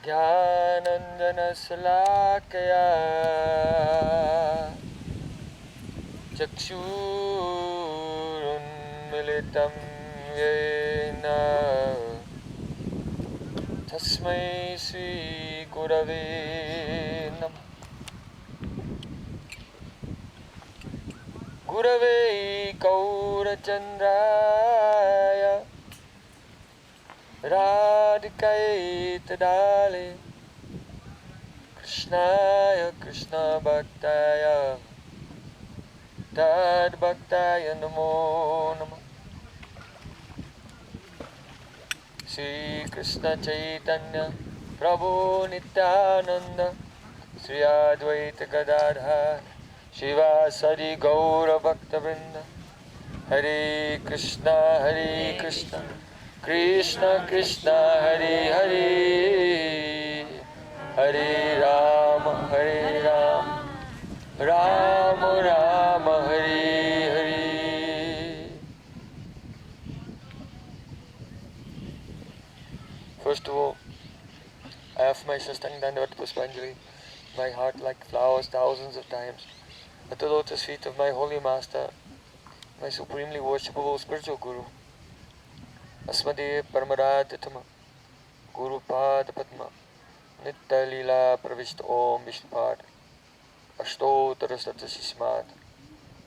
Jnananjanasalakaya Chakshurunmilitam yena Tasmai Sri Gurave Namah. Gurave Gaurachandraya Radhikaye Tadale Krishnaya Krishna Bhaktaya Tad Bhaktaya Namo Namah. Shri Krishna Chaitanya Prabhu Nityananda Shri Advaita Gadadhar Shivasari Gaura Bhakta Vrinda. Hare Krishna Krishna Krishna Hare Hare, Hare Rama Rama Rama Hare Hare. First of all, I offer my Sastang Dandavat Puspanjali, my heart like flowers thousands of times, at the lotus feet of my holy master, my supremely worshipable spiritual guru, Asmade Paramadhatma, Guru Pada Padma, Nitya Leela Pravishta Om Vishnupad, Ashtottara Satasismat,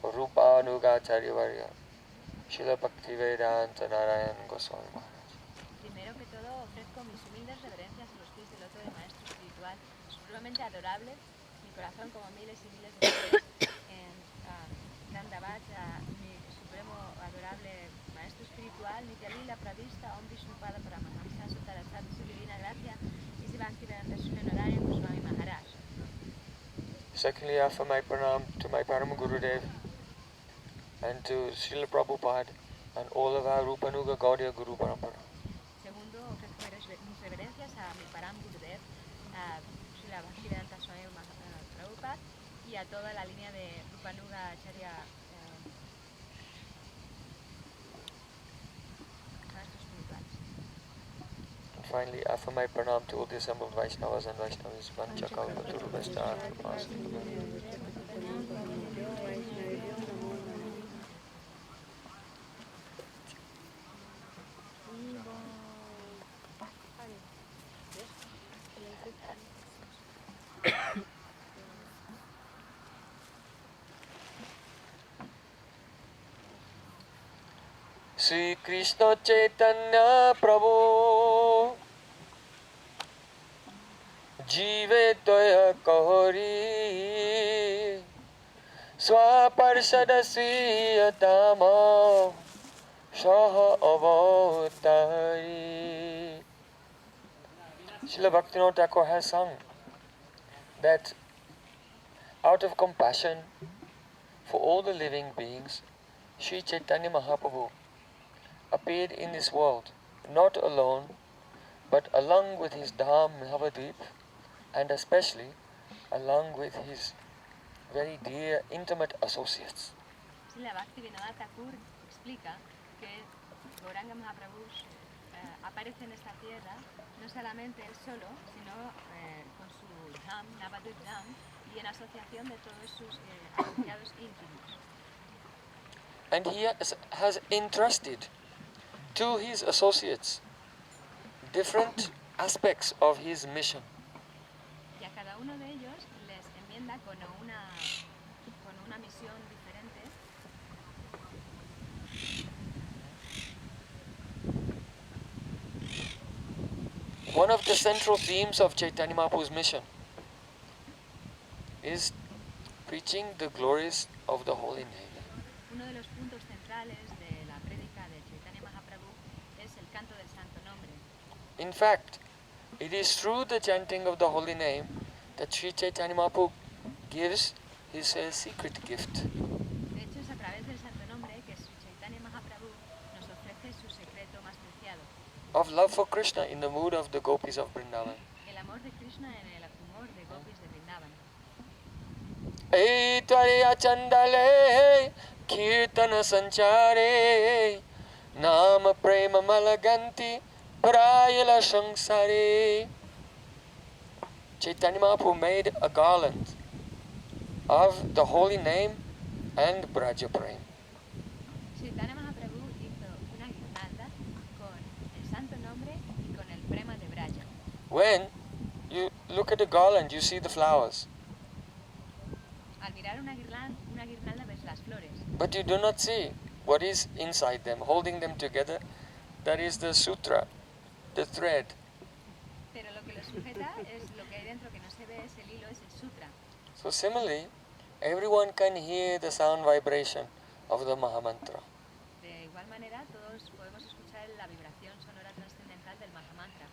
Rupa Nugacharya Varya, Srila Bhakti Vedanta Narayan Goswami Maharaj. Primero que todo, ofrezco mis humildes reverencias a los pies del loto del Maestro Espiritual, supremamente adorable, mi corazón como miles y miles de flores en Dandavat, mi supremo adorable Maestro Espiritual, Nitya Leela Pravishta Om Vishnupada Paramahamsa Sutarasat, su divina gracia, y si Bhaktivedanta Narayan Goswami Maharaj. Secondly, I offer my pranam to my Param Gurudev and to Srila Prabhupada and all of our Rupanuga Gaudiya Guru Parampara. Segundo, ofrezco mis reverencias a mi Param Gurudev, a Srila Bhaktivedanta Swami Prabhupada y a toda la línea de Rupanuga Acharya Maestros Espirituales. And finally, I offer my pranam to all the assembled Vaishnavas and Vaishnavis, Vanchakalpaturu Sri Krishna Chaitanya Prabhu Jive Toya Kahori Swaparsadasiyatama Shaha Avatari. Srila Bhaktivinoda Thakur has sung that out of compassion for all the living beings, Sri Caitanya Mahaprabhu appeared in this world, not alone, but along with his Dham Navadvip, and especially along with his very dear, intimate associates. Srila Bhaktivinoda Thakur explica que Gauranga Mahaprabhu aparece en esta tierra no solamente él solo, sino con su Dham, Navadvip Dham, y en asociación de todos sus asociados íntimos. And he has entrusted to his associates different aspects of his mission. Y a cada uno de ellos les enmienda con una misión diferente. One of the central themes of Caitanya Mahaprabhu's mission is preaching the glories of the holy name. Uno de los puntos centrales de la prédica de Caitanya Mahaprabhu es el canto del santo nombre. In fact, it is through the chanting of the holy name that Sri Caitanya Mahaprabhu gives his secret gift. De hecho, es a través del santo nombre que Sri Caitanya Mahaprabhu nos ofrece su secreto más preciado. Of love for Krishna in the mood of the gopis of Vrindavan. El amor de Krishna en el humor de gopis de Vrindavan. Eitvarya chandale kirtana sanchare nama prema malaganti prayala sangsare. Caitanya Mahaprabhu made a garland of the holy name and Braja Prem. Chaitanya Mahaprabhu hizo una guirnalda con el santo nombre y con el prema de Braja. When you look at the garland, you see the flowers, Al mirar una guirnalda ves las flores, but you do not see what is inside them, holding them together. That is the sutra, the thread. pero lo que lo sujeta es lo que hay dentro que no se ve, es el hilo, es el sutra. So similarly, everyone can hear the sound vibration of the Mahamantra. De igual manera, todos podemos escuchar la vibración sonora trascendental del Mahamantra.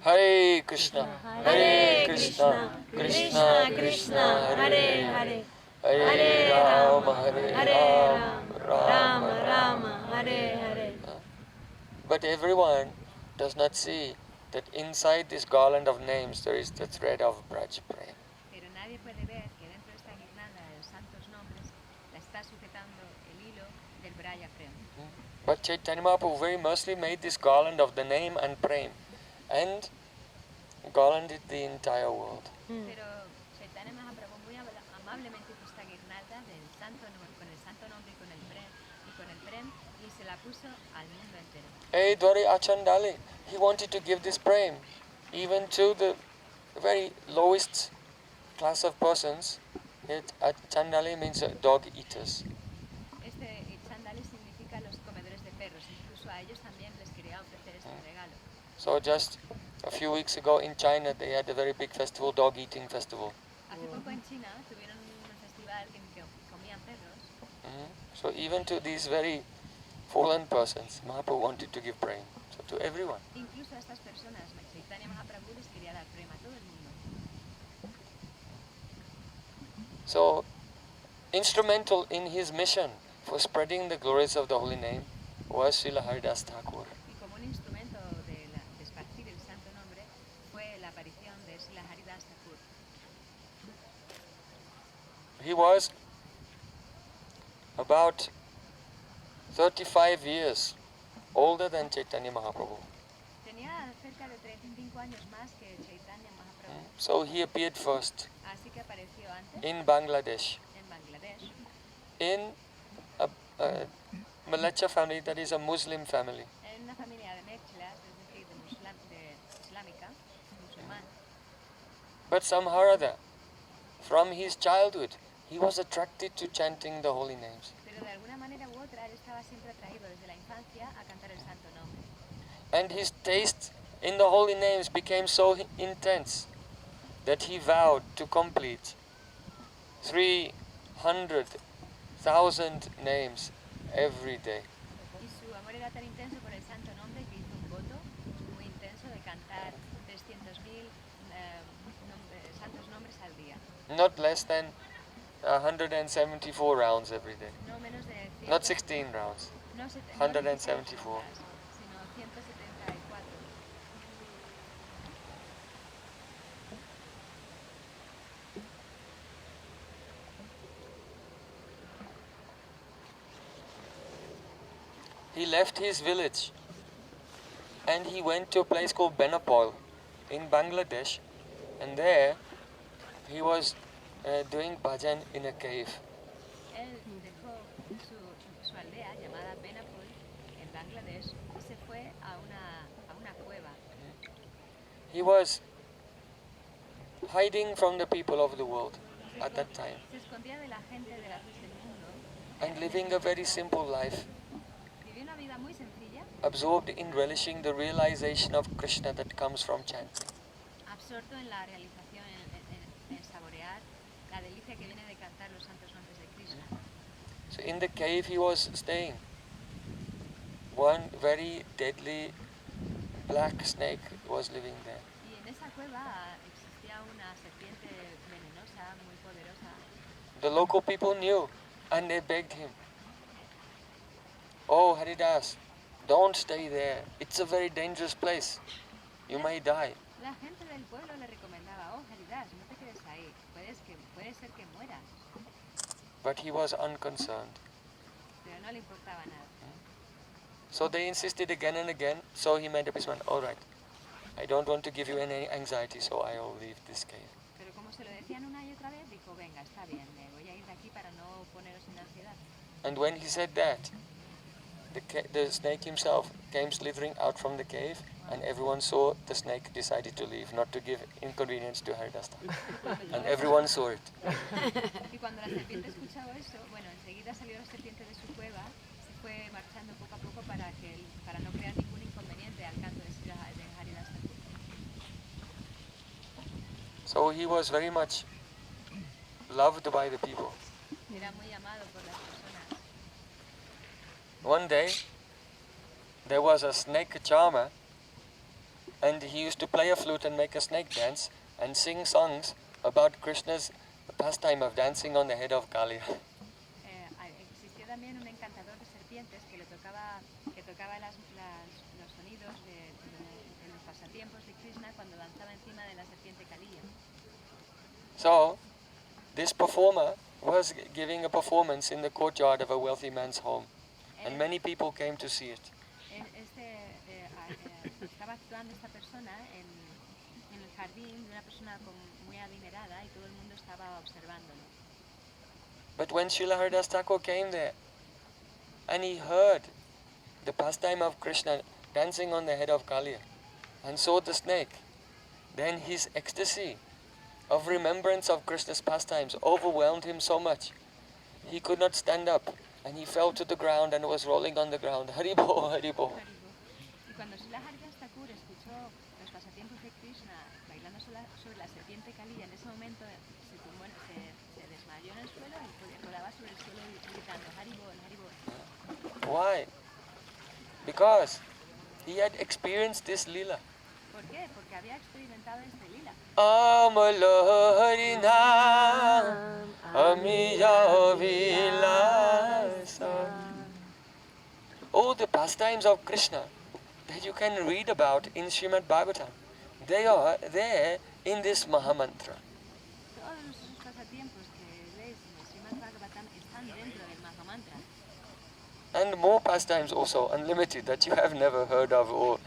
Hare Krishna, Hare Krishna, Krishna Krishna, Hare Hare, Hare Rama, Hare Rama, Rama Rama, Hare Hare. But everyone does not see that inside this garland of names there is the thread of Braj Prem. Pero nadie puede ver que dentro de esta guirnalda de los santos nombres la está sujetando el hilo del Braja Prem. But Chaitanya Mahaprabhu very mercifully made this garland of the name and Prem and garlanded the entire world. Pero Chaitanya Mahaprabhu muy amablemente hizo esta guirnalda del santo nombre, con el santo nombre y con el prem y se la puso al mundo entero. Hey Dwari Achandali, he wanted to give this Prem even to the very lowest class of persons. Achandali means dog eaters. Este chandali significa los comedores de perros, incluso a ellos también les quería ofrecer este regalo. So just a few weeks ago in China they had a very big festival, dog eating festival. Hace poco en China tuvieron un festival en que comían perros. So even to these very fallen persons, Mahaprabhu wanted to give Prem. So to everyone. Incluso a estas personas, Chaitanya Mahaprabhu les quería dar prema a todo el mundo. So instrumental in his mission for spreading the glories of the holy name was Srila Haridas Thakura. Y como un instrumento de esparcir el santo nombre fue la aparición de Srila Haridas Thakura. He was about 35 years older than Caitanya Mahaprabhu. Tenía cerca de 35 años más que Chaitanya Mahaprabhu. So he appeared first Así que apareció antes in Bangladesh, en Bangladesh, in a Malacha family, that is a Muslim family. en una familia de mezclas, es decir, de islámica, musulmán. But somehow or other, from his childhood, he was attracted to chanting the holy names. Pero de alguna manera u otra él estaba siempre atraído desde la infancia a cantar el santo nombre. And his taste in the holy names became so intense that he vowed to complete 300,000 names every day. Y su amor era tan intenso por el santo nombre que hizo un voto muy intenso de cantar 300.000 santos nombres al día. Not less than 174 rounds every day. No menos de 100, Not 16 rounds. no 174. sino 174. He left his village and he went to a place called Benapol in Bangladesh, and there he was doing bhajan in a cave. Él dejó su aldea llamada Benapol en Bangladesh y se fue a una cueva. He was hiding from the people of the world at that time Se escondía de la gente de la luz del mundo, and living a very simple life, vivió una vida muy sencilla, absorbed in relishing the realization of Krishna that comes from chanting. absorto en la realización, en saborear la delicia que viene de cantar los santos nombres de Krishna. So in the cave he was staying, one very deadly black snake was living there. Y en esa cueva existía una serpiente venenosa, muy poderosa. The local people knew and they begged him, "Oh Haridas, don't stay there. It's a very dangerous place. You may die." La gente del pueblo le recomendaba, oh Haridas, no te quedes ahí, puede ser que mueras. But he was unconcerned. Pero no le importaba nada. So they insisted again and again, so he made up his mind, all right, I don't want to give you any anxiety, so I will leave this cave. Pero como se lo decían una y otra vez, dijo, venga, está bien, me voy a ir de aquí para no poneros en ansiedad. And when he said that, the snake himself came slithering out from the cave, and everyone saw the snake decided to leave, not to give inconvenience to Haridas Thakur. And everyone saw it. Y cuando la serpiente escuchó eso, bueno, enseguida salió la serpiente de su cueva, se fue marchando poco a poco para no crear ningún inconveniente al canto de Haridas Thakur. So he was very much loved by the people. Era muy amado por las personas. One day, there was a snake charmer, and he used to play a flute and make a snake dance and sing songs about Krishna's pastime of dancing on the head of Kali. Existía también un encantador de serpientes que tocaba los sonidos de los pasatiempos de Krishna cuando danzaba encima de la serpiente Kaliya. So, this performer was giving a performance in the courtyard of a wealthy man's home, and many people came to see it. Estaba actuando esta persona en el jardín de una persona muy adinerada y todo el mundo estaba observándolo. But when Srila Haridas Thakur came there, and he heard the pastime of Krishna dancing on the head of Kaliya, and saw the snake, then his ecstasy of remembrance of Krishna's pastimes overwhelmed him so much, he could not stand up, and he fell to the ground and was rolling on the ground. Haribo, Haribo. Y cuando Srila Haridas Thakur escuchó los pasatiempos de Krishna bailando sobre la serpiente Kaliya, en ese momento se desmayó en el suelo y rodaba sobre el suelo gritando Haribol, Haribol. Why? Because he had experienced this lila. ¿Por qué? Porque había experimentado este lila. Amala Harinam Amiya Vilasa. All the pastimes of Krishna that you can read about in Srimad Bhagavatam, they are there in this Mahamantra. Todos esos pasatiempos que lees en el Srimad Bhagavatam están dentro del Mahamantra. And more pastimes also, unlimited, that you have never heard of or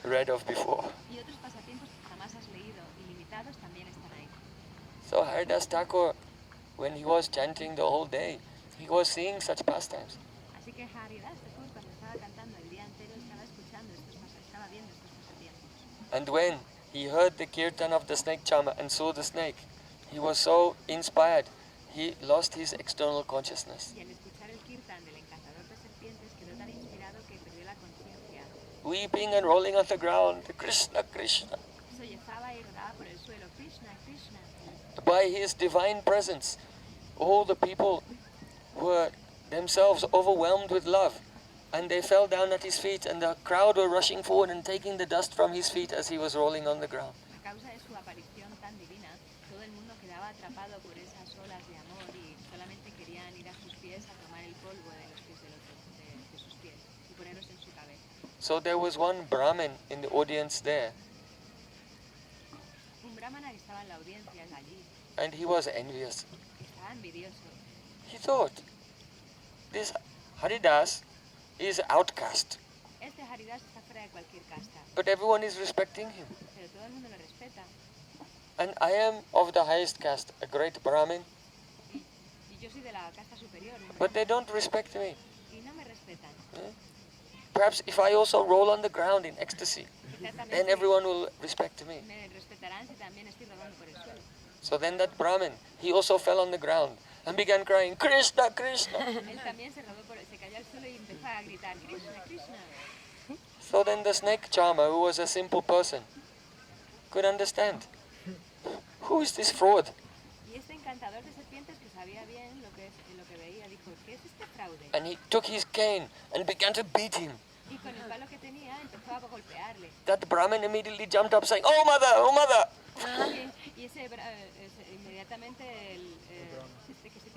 read of before. Y otros pasatiempos que jamás has leído, ilimitados, también están ahí. So Haridas Thakur, when he was chanting the whole day, he was seeing such pastimes. Así que Haridas Thakur, cuando estaba cantando el día entero, estaba escuchando estaba viendo estos pasatiempos. And when he heard the kirtan of the snake charmer and saw the snake, he was so inspired, he lost his external consciousness. Y al escuchar el kirtan del encantador de serpientes, quedó tan inspirado que perdió la conciencia. Weeping and rolling on the ground, Krishna, Krishna. Sollozaba y rodaba por el suelo, Krishna, Krishna. By his divine presence, all the people were themselves overwhelmed with love, and they fell down at his feet, and the crowd were rushing forward and taking the dust from his feet as he was rolling on the ground. A causa de su aparición tan divina, todo el mundo quedaba atrapado por esas olas de amor y solamente querían ir a sus pies a tomar el polvo de los pies de sus pies y ponerlos en su cabeza. So there was one Brahmin in the audience there, Un brahmana que estaba en la audiencia allí, and he was envious. estaba envidioso. He thought, this Haridas is outcast, Este Haridas está fuera de cualquier casta, but everyone is respecting him. pero todo el mundo lo respeta. And I am of the highest caste, a great Brahmin, Y yo soy de la casta superior, un but they brahmana, don't respect me. y no me respetan. Perhaps if I also roll on the ground in ecstasy, Quizá también then everyone will respect me. me respetarán si también estoy rodando por el suelo. So then that Brahmin, he also fell on the ground and began crying, Krishna, Krishna. Él también se cayó al suelo y empezó a gritar, Krishna, Krishna. So then the snake charmer, who was a simple person, could understand. Who is this fraud? Y este encantador de serpientes que sabía bien lo que veía, dijo, ¿qué es este fraude? And he took his cane and began to beat him. Y con el palo que tenía empezó a golpearle. That Brahmin immediately jumped up saying, Oh mother, oh mother. Y inmediatamente el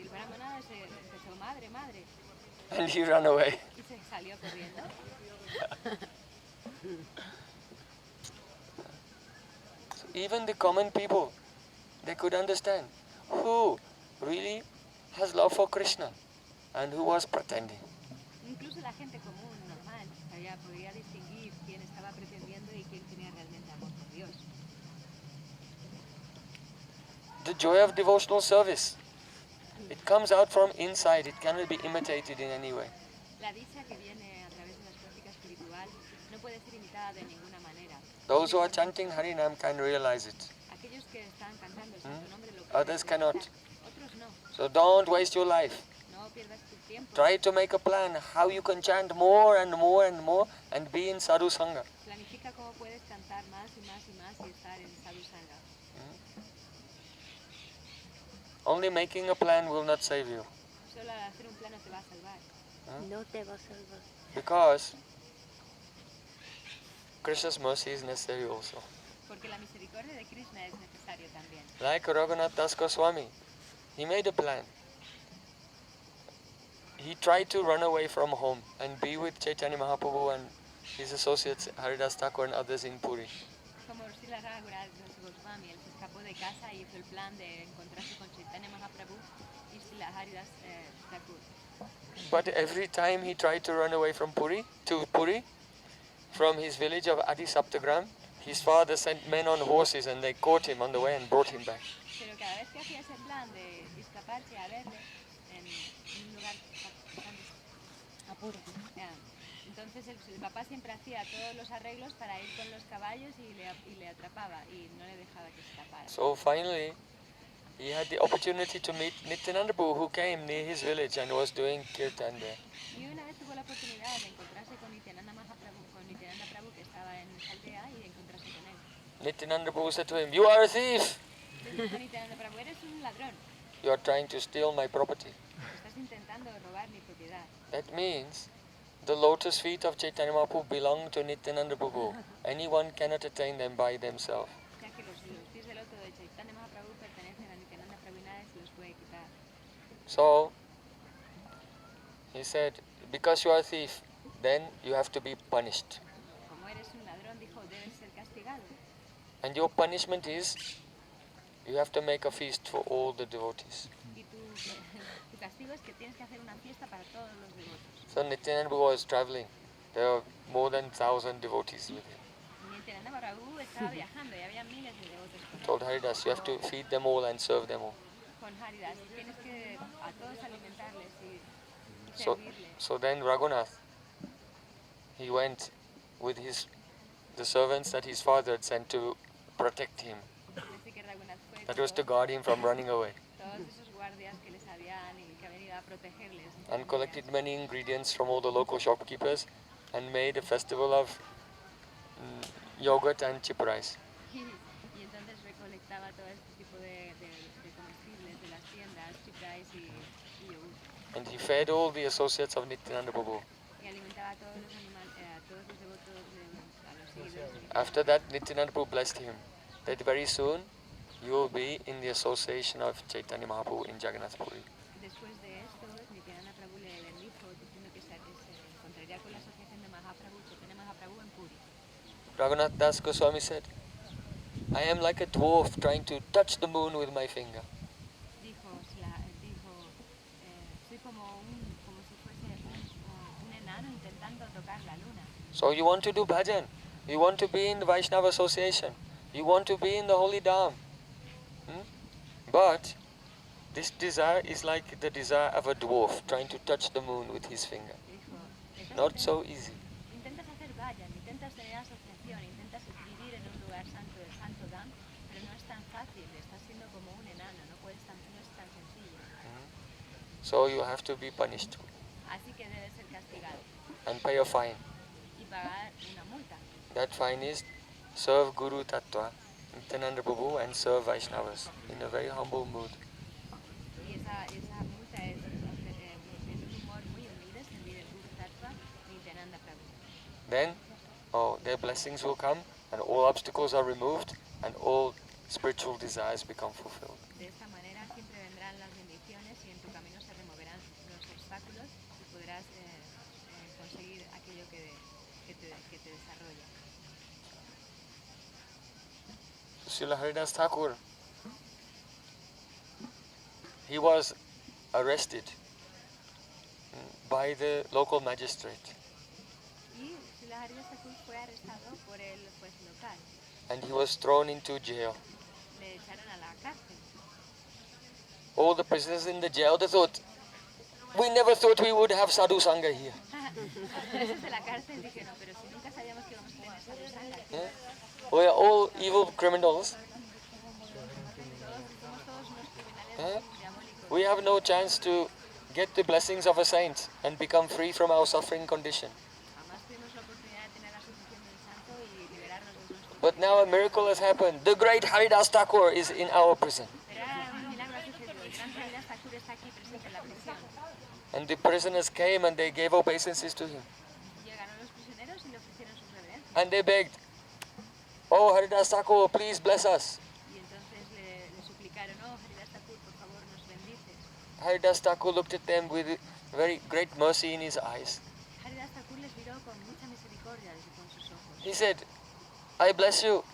brahmana se empezó, madre, madre. And he ran away. Y se salió corriendo. So even the common people, they could understand who really has love for Krishna and who was pretending. Incluso la gente común, normal, podía distinguir quién estaba pretendiendo y quién tenía realmente amor. the joy of devotional service. It comes out from inside. It cannot be imitated in any way. La dicha que viene a través de la práctica espiritual no puede ser imitada de ninguna manera. Those who are chanting Harinam can realize it. Aquellos que están cantando el santo nombre lo pueden Others cannot. Otros no. So don't waste your life. No pierdas tu tiempo. Try to make a plan how you can chant more and more and more and be in sadhu sangha. Planifica cómo puedes cantar más y más y más y estar en sadhu sangha. Only making a plan will not save you. Solo hacer un plan no te va a salvar. No te va a salvar. Because Krishna's mercy is necessary also. Porque la misericordia de Krishna es necesario también. Like Raghunath Das Goswami, he made a plan. He tried to run away from home and be with Caitanya Mahaprabhu and his associates Haridas Thakura and others in Puri. Como Srila Haridas Goswami, él se escapó de casa y hizo el plan de encontrarse con Caitanya Mahaprabhu y Srila Haridas Thakura. But every time he tried to run away from Puri, from his village of Adi Saptagram, his father sent men on horses and they caught him on the way and brought him back. Pero cada vez que hacía ese plan de escaparse a verle en un lugar apuro, entonces el papá siempre hacía todos los arreglos para ir con los caballos y le atrapaba y no le dejaba que escapara. So finally, he had the opportunity to meet Nityananda Prabhu, who came near his village and was doing kirtan there. Y una vez tuvo la oportunidad de encontrarse con Nityananda Prabhu que estaba en esa aldea y encontrarse con él. Nityananda Prabhu said to him, "You are a thief. Nityananda Prabhu, eres un ladrón. You are trying to steal my property." Estás intentando robar mi propiedad. That means the lotus feet of Chaitanya Mahaprabhu belong to Nityananda Prabhu. Anyone cannot attain them by themselves. O sea que los pies del loto de Chaitanya Mahaprabhu pertenecen a Nityananda Prabhu y nadie se los puede quitar. So he said, because you are a thief, then you have to be punished. Como eres un ladrón, dijo, debes ser castigado. And your punishment is, you have to make a feast for all the devotees. Y tu castigo es que tienes que hacer una fiesta para todos los devotos. So Nityananda Prabhu was traveling. There were more than 1,000 devotees with him. Nityananda Prabhu estaba viajando y había miles de devotos con él. Told Haridas, you have to feed them all and serve them all. Con Haridas, tienes que a todos alimentarles y So, servirles. so then Raghunath, he went with the servants that his father had sent to protect him. Así que Raghunath fue That was to guard him from running away. todos esos guardias que les habían y que habían ido a protegerles. And collected many ingredients from all the local shopkeepers and made a festival of yogurt and chip rice. Y entonces recolectaba todo este tipo de comestibles de las tiendas, chip rice y yogur. And he fed all the associates of Nityananda Prabhu. Y alimentaba a todos los animales, a todos los devotos, a los seguidores. After that, Nityananda Prabhu blessed him that very soon you will be in the association of Chaitanya Mahaprabhu in Jagannath Puri. Después de esto, Nityananda Prabhu le bendijo diciendo que se encontraría con la asociación de Mahaprabhu, Chaitanya Mahaprabhu en Puri. Raghunath Das Goswami said, I am like a dwarf trying to touch the moon with my finger. Dijo, soy como si fuese un enano intentando tocar la luna. So you want to do bhajan, you want to be in the Vaishnava association, you want to be in the holy dham. But this desire is like the desire of a dwarf trying to touch the moon with his finger. Dijo, Not so easy. intentas hacer vayan, intentas tener asociación, intentas vivir en un lugar santo, el santo Dham, pero no es tan fácil, estás siendo como un enano, no es tan sencillo. So you have to be punished Así que debes ser castigado and pay a fine. y pagar una multa. That fine is serve Guru Tattva, Nityananda Prabhu, and serve Vaishnavas in a very humble mood. Y esa multa es en un humor muy humilde, servir el Guru Tattva y Nityananda Prabhu. Then, their blessings will come and all obstacles are removed and all spiritual desires become fulfilled. De esta manera siempre vendrán las bendiciones y en tu camino se removerán los obstáculos y podrás conseguir aquello que te desarrolla. Srila Haridas Thakur, he was arrested by the local magistrate Y Srila Haridas Thakur fue arrestado por el juez local. and he was thrown into jail. Le echaron a la cárcel. all the prisoners in the jail, they thought, we never thought we would have sadhu sangha here. We are all evil criminals. We have no chance to get the blessings of a saint and become free from our suffering condition. But now a miracle has happened. The great Haridas Thakur is in our prison. And the prisoners came and they gave obeisances to him. And they begged, "Oh Haridas Thakur, please bless us." Haridas Thakur looked at them with very great mercy in his eyes. He said, "I bless you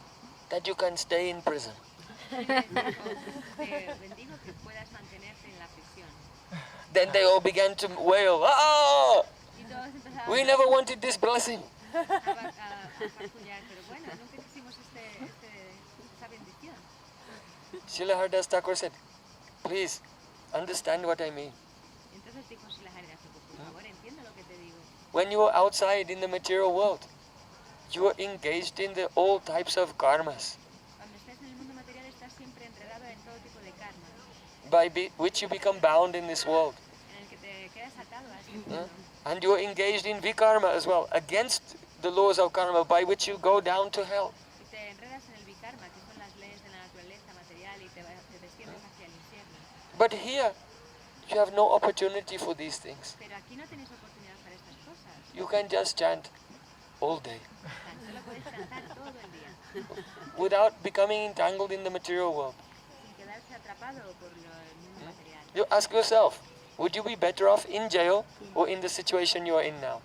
that you can stay in prison." Then they all began to wail, "Ah! We never wanted this blessing." Srila Haridas Thakur said, "Please, understand what I mean. When you are outside in the material world, you are engaged in all types of karmas, by which you become bound in this world. And you are engaged in vikarma as well, against the laws of karma, by which you go down to hell. But here, you have no opportunity for these things. You can just chant all day without becoming entangled in the material world. You ask yourself, would you be better off in jail or in the situation you are in now?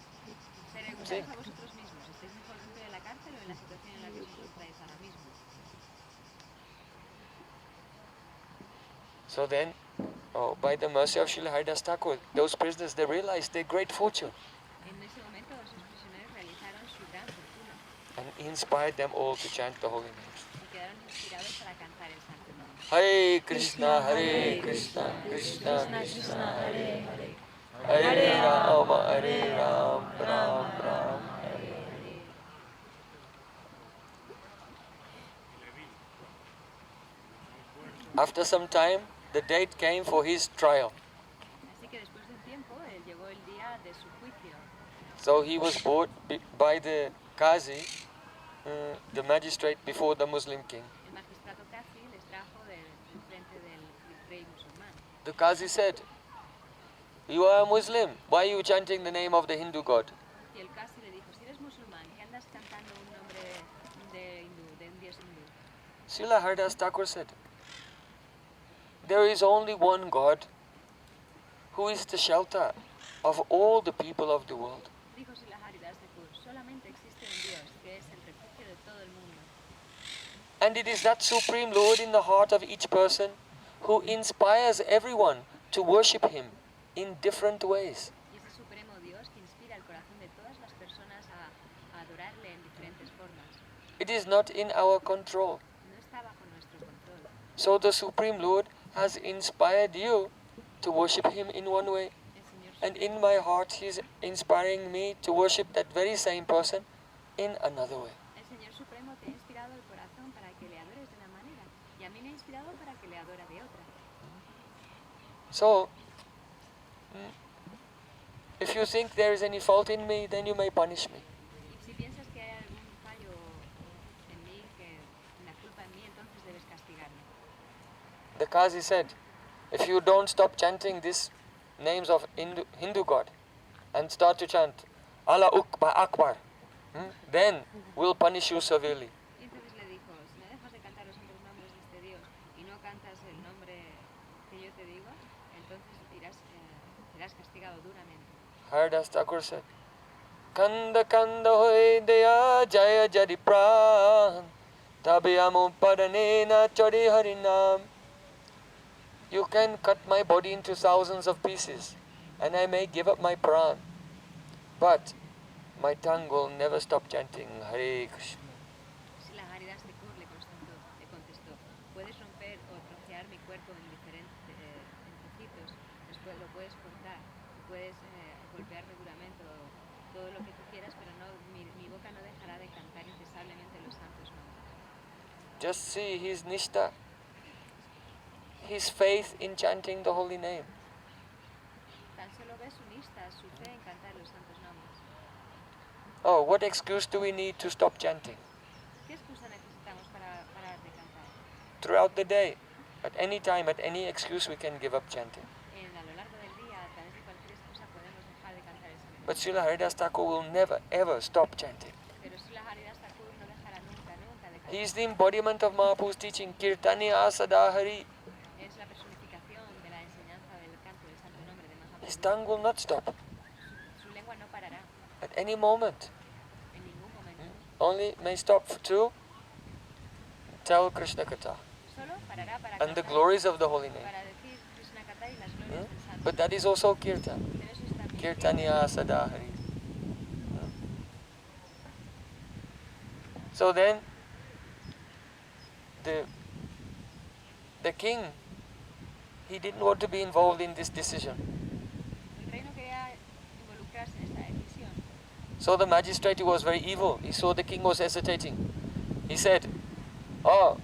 See? So then, by the mercy of Srila Haridas Thakur, those prisoners, they realized their great fortune. And he inspired them all to chant the holy names. Hare Krishna, Krishna Krishna, Hare Hare, Hare Rama, Ram Ram, Hare Hare. After some time, the date came for his trial. So he was brought by the Qazi, the magistrate, before the Muslim king. The Qazi said, "You are a Muslim, why are you chanting the name of the Hindu god?" Srila Haridas Thakur said, "There is only one God who is the shelter of all the people of the world. And it is that Supreme Lord in the heart of each person who inspires everyone to worship Him in different ways. It is not in our control. So the Supreme Lord has inspired you to worship Him in one way. And in my heart He is inspiring me to worship that very same person in another way." So, if you think there is any fault in me, then you may punish me. The Qazi said, "If you don't stop chanting these names of Hindu god and start to chant Allah Akbar, then we'll punish you severely." Haridas Thakur said, "Kanda kanda hoy deya jaya jari pran, tabe amo padanena chori harinam." You can cut my body into thousands of pieces, and I may give up my pran, but my tongue will never stop chanting Hare Krishna. gritos, después lo puedes cortar, puedes golpearme duramente o todo lo que tú quieras, pero no, mi boca no dejará de cantar incesablemente los santos nombres. Just see his nishta, his faith in chanting the holy name. Tan solo ves su nista, su fe en cantar los santos nombres. Oh, what excuse do we need to stop chanting? ¿Qué excusa necesitamos para parar de cantar? Throughout the day, at any time, at any excuse, we can give up chanting. A lo largo del día, a través de cualquier excusa, podemos dejar de cantar ese mensaje. But Srila Haridas Thakur will never ever stop chanting. Pero Srila Haridas Thakur no dejará nunca, nunca de cantar. He is the embodiment of Mahaprabhu's teaching, Caitanya Mahaprabhu. Es la personificación de la enseñanza del canto del santo nombre de Mahaprabhu. His tongue will not stop Su lengua no parará at any moment. en ningún momento. Only may stop to tell Krishna Katha Solo parará para and the cantar, glories of the holy name. para decir Krishna Katha y las glorias del santo. But that is also kirtan. Pero eso es también Caitanya Sadahari. So then, the king, he didn't want to be involved in this decision. El rey no quería involucrarse en esta decisión. So the magistrate, who was very evil, he saw the king was hesitating. He said, "Oh,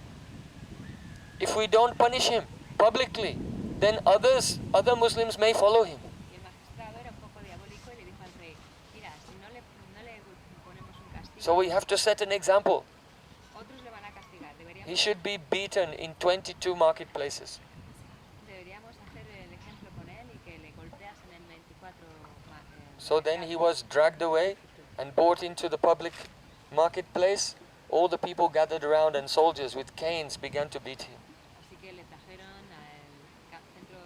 if we don't punish him publicly, then other Muslims may follow him." Y el magistrado era un poco diabólico y le dijo al rey, mira, si no le ponemos un castigo, So we have to set an example. otros le van a castigar. He should be beaten in 22 marketplaces. Deberíamos hacer el ejemplo con él y que le golpeasen en 24 So then he was dragged away and brought into the public marketplace. All the people gathered around and soldiers with canes began to beat him. Así que le trajeron al centro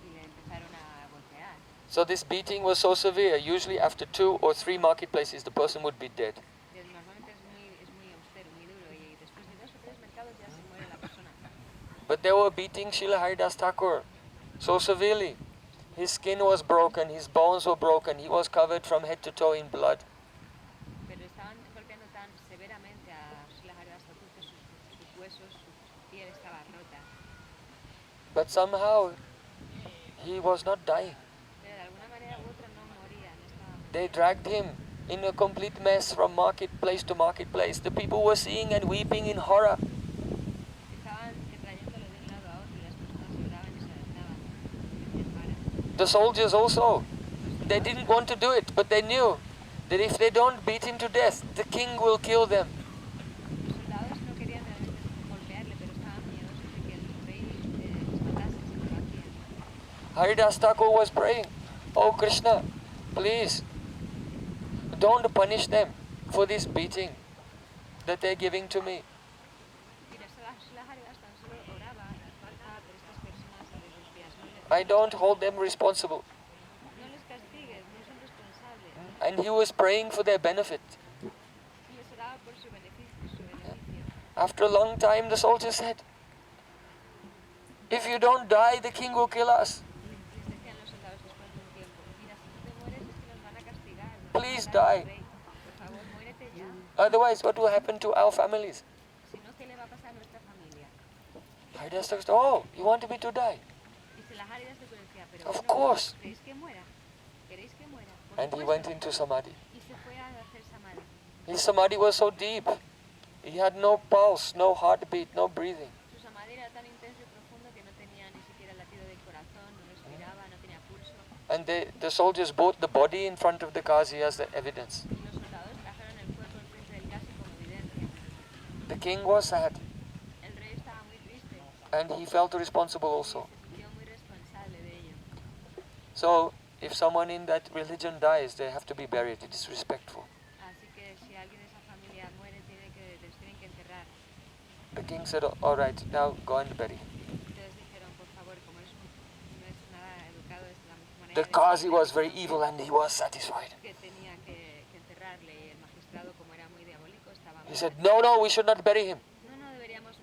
y le empezaron a golpear. So this beating was so severe, usually after 2 or 3 marketplaces the person would be dead. Normalmente es muy austero, muy duro y después de 2 o 3 mercados ya se muere la persona. But they were beating Srila Haridas Thakur so severely. His skin was broken, his bones were broken, he was covered from head to toe in blood. Pero estaban golpeando tan severamente a Srila Haridas Thakur que sus huesos, su piel estaba rota. But somehow he was not dying. Pero de alguna manera u otra no moría, no estaba. They dragged him in a complete mess from marketplace to marketplace. The people were seeing and weeping in horror. Estaban trayéndolo de un lado a otro y las personas lloraban y se alzaban. Decían, para. The soldiers also, they didn't want to do it, but they knew that if they don't beat him to death, the king will kill them. Los soldados no querían realmente golpearle, pero estaban miedosos de que el rey les matase si no lo hacían. Haridas Thakur was praying, "Oh Krishna, please, don't punish them for this beating that they're giving to me. Mira, Srila Haridas tan solo oraba por estas personas que les golpeas. I don't hold them responsible." No les castigues, no son responsables. And he was praying for their benefit. Y les oraba por su beneficio. After a long time, the soldier said, "If you don't die, the king will kill us. Les decían los soldados después de un tiempo, mira, si no te mueres es que nos van a castigar. Nos Please van a matar al die. rey. Por favor, muérete ya. Otherwise, what will happen to our families?" Si no, ¿qué le va a pasar a nuestra familia? Haridas Thakur said, "Oh, you want me to die?" Y Srila Haridas Thakur decía, pero Of bueno, course. ¿queréis que muera? ¿Queréis que muera? Por And he supuesto. went into samadhi. Y se fue a hacer samadhi. His samadhi was so deep. He had no pulse, no heartbeat, no breathing. Su samadhi era tan intenso y profundo que no tenía ni siquiera el latido del corazón, no respiraba, no tenía pulso. And the soldiers brought the body in front of the Qazi as the evidence. Y los soldados trajeron el cuerpo enfrente del casi como evidencia. The king was sad, El rey estaba muy triste and he felt responsible y also. se sintió muy responsable de ello. So, if someone in that religion dies, they have to be buried. It is respectful. Así que si alguien de esa familia muere, les tienen que enterrar. The king said, "All right, now go and bury." Entonces dijeron, por favor, como no es nada educado, es la manera The Qazi was very evil and he was satisfied. que tenía que enterrarle, y el magistrado, como era muy diabólico, estaba muy He said, "No, we should not bury him. no deberíamos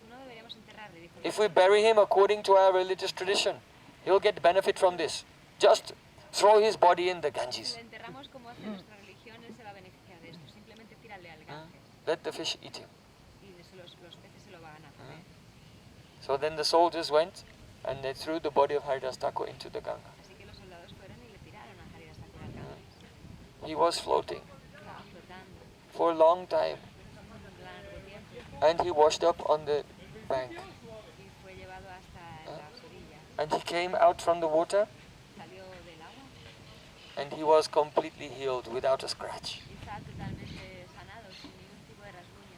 enterrarle, dijo. If we bury him according to our religious tradition, he'll get benefit from this. Just throw his body in the Si Ganges. le enterramos como hace nuestra religión, él se va a beneficiar de esto. Simplemente tírale al Ganges Let the fish eat him." y los peces se lo van a comer. So then the soldiers went And they threw the body of Haridas Thakur into the Ganga. Así que los soldados fueron y le tiraron a Haridas Thakura al Ganges. He was floating Estaba flotando for a long time, un largo tiempo and he washed up on the bank. y fue llevado hasta las orillas. And he came out from the water, Salió del agua and he was completely healed without a scratch. y estaba totalmente sanado sin ningún tipo de rasguño.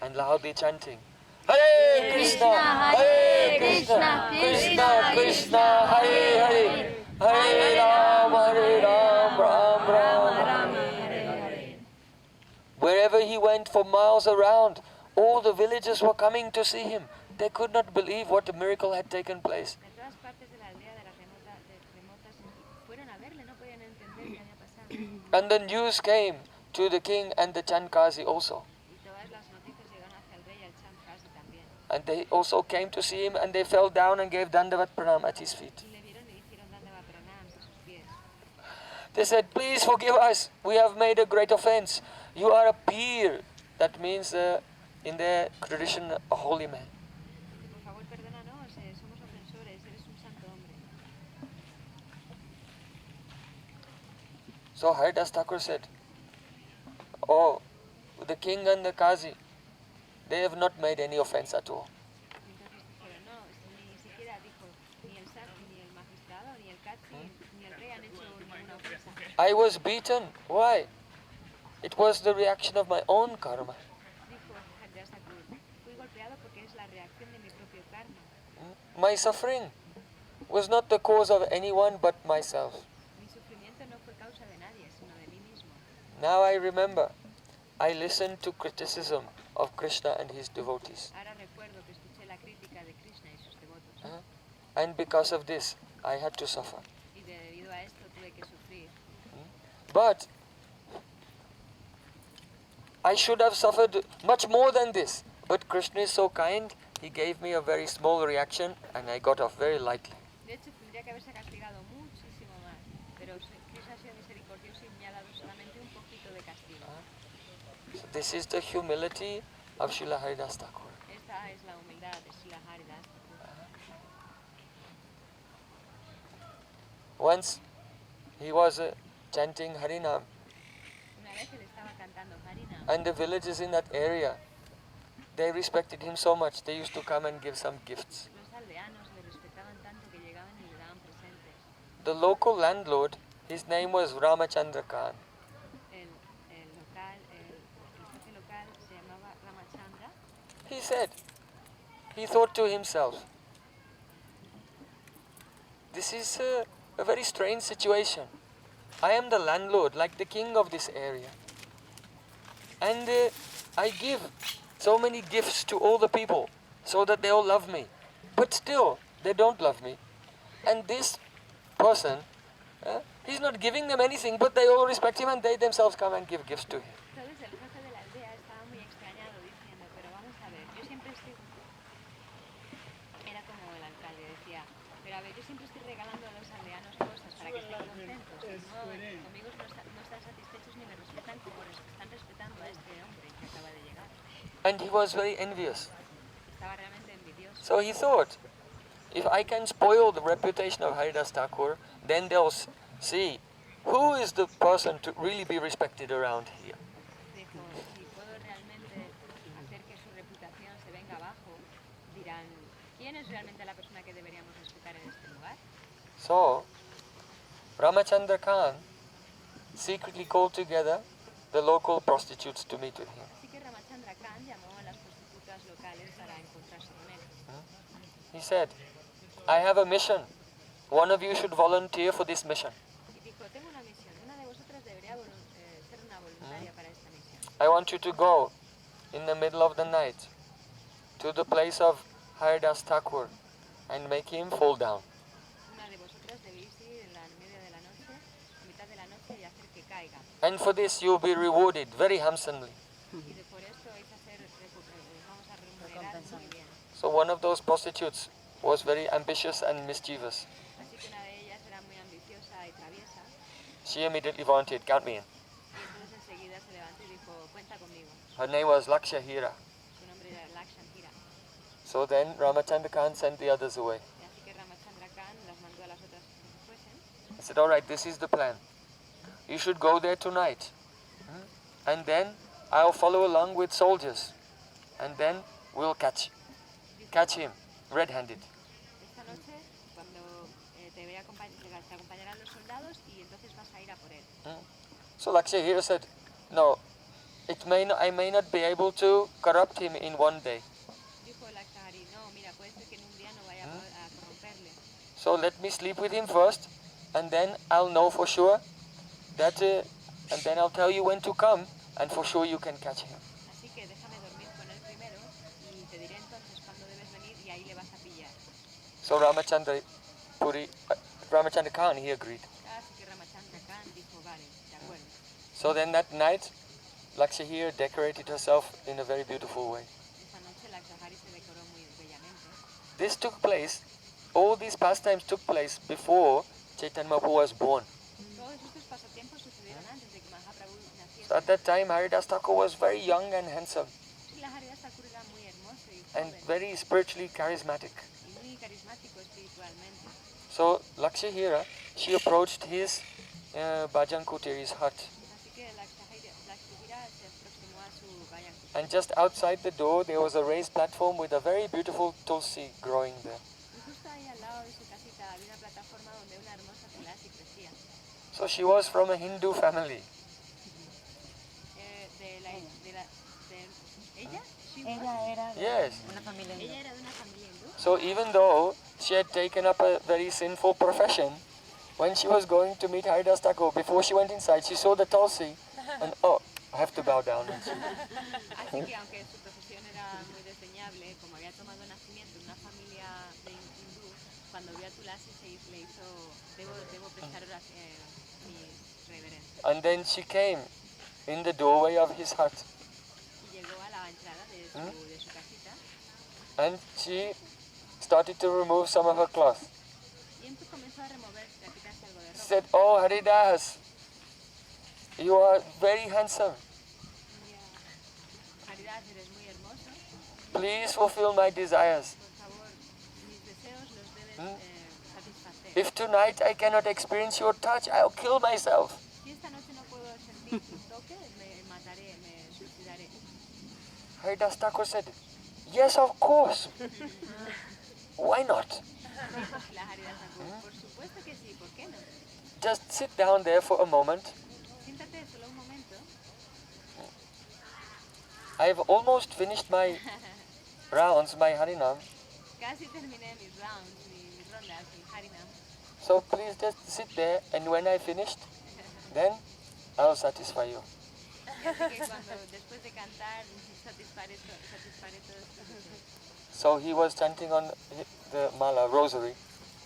And loudly chanting, Hare Krishna, Hare Krishna, Krishna Krishna, Hare Hare, Hare Ram, Ram Ram. Wherever he went for miles around, all the villagers were coming to see him. They could not believe what a miracle had taken place. De todas partes de la aldea, de las remotas, fueron a verle, no podían entender qué había pasado. And the news came to the king and the Chandkazi also. Y todas las noticias llegaron hacia el rey y al Chandkazi también. And they also came to see him, and they fell down and gave Dandavat Pranam at his feet. Y le vieron y hicieron Dandava Pranam a sus pies. They said, please forgive us, we have made a great offense. You are a peer. That means, in their tradition, a holy man. Por favor, perdónanos, somos ofensores, eres un santo hombre. So Haridas Thakur said, oh, the king and the Qazi, they have not made any offense at all. Y entonces dijeron, no, ni siquiera dijo, ni el Sati, ni el magistrado, ni el Katsi, ni el rey han hecho ninguna ofensa. I was beaten. Why? It was the reaction of my own karma. Dijo Haridas Thakur, fui golpeado porque es la reacción de mi propio karma. My suffering was not the cause of anyone but myself. Mi sufrimiento no fue causa de nadie, sino de mí mismo. Now I remember, I listened to criticism of Krishna and his devotees. Ahora recuerdo que escuché la crítica de Krishna y sus devotos. And because of this, I had to suffer. Y debido a esto tuve que sufrir. But I should have suffered much more than this. But Krishna is so kind, he gave me a very small reaction and I got off very lightly. De hecho, tendría que haberse castigado muchísimo más. Pero Krishna ha sido misericordioso y me ha dado solamente un poquito de castigo. So this is the humility of Srila Haridas Thakura. Esta es la humildad de Srila Haridas. Once he was chanting Harinam, Una vez él estaba cantando Harinam and the villagers in that area, they respected him so much, they used to come and give some gifts. los aldeanos le respetaban tanto que llegaban y le daban presentes. The local landlord, his name was Ramachandra Khan. El jefe local se llamaba Ramachandra. He said, he thought to himself, this is a very strange situation. I am the landlord, like the king of this area. And I give so many gifts to all the people so that they all love me. But still, they don't love me. And this person, he's not giving them anything, but they all respect him and they themselves come and give gifts to him. Entonces el jefe de la aldea estaba muy extrañado diciendo, pero vamos a ver, yo siempre estoy... Era como el alcalde, decía, pero a ver, yo siempre estoy regalando a los aldeanos cosas para que estén contentos. Conmigo no están satisfechos ni me respetan como están respetando a este hombre que acaba de llegar. And he was very envious. Estaba realmente envidioso. So he thought, if I can spoil the reputation of Haridas Thakur, then they'll see who is the person to really be respected around here. Dijo, si puedo realmente hacer que su reputación se venga abajo, dirán, ¿quién es realmente la persona que deberíamos respetar en este lugar? So, Ramachandra Khan secretly called together the local prostitutes to meet with him. Así que Ramachandra Khan llamó a las prostitutas locales para encontrarse con él. He said, I have a mission. One of you should volunteer for this mission. Y dijo, tengo una misión. Una de vosotras debería ser una voluntaria para esta misión. I want you to go in the middle of the night to the place of Haridas Thakur and make him fall down. Una de vosotras debéis ir en la media de la noche, a mitad de la noche y hacer que caiga. And for this you'll be rewarded very handsomely. Y por esto vais a ser, vamos a remunerar muy bien. So one of those prostitutes was very ambitious and mischievous. Así que una de ellas era muy ambiciosa y traviesa. She immediately volunteered, count me in. Y entonces enseguida se levantó y dijo, cuenta conmigo. Her name was Lakshahira. Su nombre era Lakshantira. So then Ramachandra Khan sent the others away. Y así que said, all right, this is the plan. You should go there tonight. And then I'll follow along with soldiers. And then we'll catch him, red-handed. Esta noche, cuando te acompañarán los soldados y entonces vas a ir a por él. So Lakshya said, no, I may not be able to corrupt him in one day. Dijo Lakshya, no, mira, puede ser que en un día no vaya a corromperle. So let me sleep with him first, and then I'll know for sure that, and then I'll tell you when to come, and for sure you can catch him. Así que déjame dormir con él primero y te diré entonces cuándo debes venir y ahí le vas a pillar. So Ramachandra Khan, he agreed. Así que Ramachandra Khan dijo, vale, de acuerdo. So then that night, Lakshya decorated herself in a very beautiful way. Esa noche Lakshya se decoró muy bellamente. This took place, all these pastimes took place before Caitanya Mahaprabhu was born. Todos estos pasatiempos sucedieron antes de que Mahaprabhu naciese. So at that time, Haridas Thakur was very young and handsome, Srila Haridas Thakura era muy hermoso y and joven very spiritually charismatic. y muy carismático espiritualmente. So Lakshya, she approached his Bhajan Kutir, his hut. Así que Lakshya se aproximó a su vayan. And just outside the door, there was a raised platform with a very beautiful tulsi growing there. Y justo ahí al lado de su casita había una plataforma donde una hermosa tulasi crecía. So she was from a Hindu family. ¿Ella? Ella era de Yes. una familia Ella hindú. era de una familia hindú. So even though she had taken up a very sinful profession, when she was going to meet Haridas Thakur, before she went inside, she saw the tulsi, and oh, I have to bow down. Así que aunque su profesión era muy desdeñable, como había tomado nacimiento en una familia de hindú, cuando vio a Tulasi le hizo, debo prestar mis reverencias. And then she came in the doorway of his hut, Y llegó a la entrada de su casita and she started to remove some of her cloth. y comenzó a quitarse algo de She ropa. said, oh Haridas, you are very handsome. Haridas, eres muy hermoso. Please fulfill my desires. Por favor, mis deseos los debes satisfacer. If tonight I cannot experience your touch, I'll kill myself. Si esta noche no puedo sentir tu toque, me mataré, me suicidaré. Haridas Thakur said, yes, of course. Why not? Dijo la Haridas Thakur, por supuesto que sí, ¿por qué no? Just sit down there for a moment. Siéntate solo un momento. I've almost finished my rounds, my Harinam. Casi terminé mis rounds, mis rondas, mi Harinam. So please just sit there, and when I finished, then I'll satisfy you. Así que después de cantar, satisfaré todos tus deseos. So he was chanting on the mala, rosary.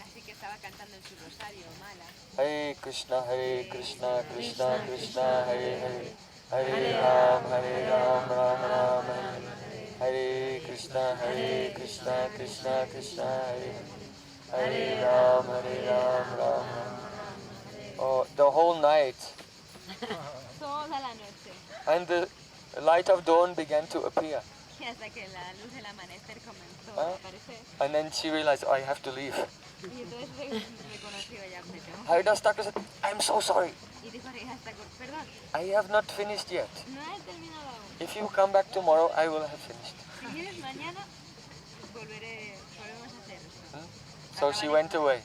Así que estaba cantando en su rosario, mala. Hare Krishna, Krishna Krishna, Hare Hare. Hare Ram, Ram Ram, Hare Hare. Krishna, Krishna Krishna, Hare Hare. Hare Ram, Ram Ram. Oh, the whole night. Toda la noche. And the light of dawn began to appear. Y hasta que la luz del amanecer comenzó a aparecer. And then she realized, oh, I have to leave. Y entonces reconoció ya me tengo. Haridas Thakur said, I'm so sorry. Y dijo Haridas Thakur, perdón, I have not finished yet. no he terminado aún. If you come back tomorrow, I will have finished. Si vienes mañana, volvemos a hacer esto. So she went away.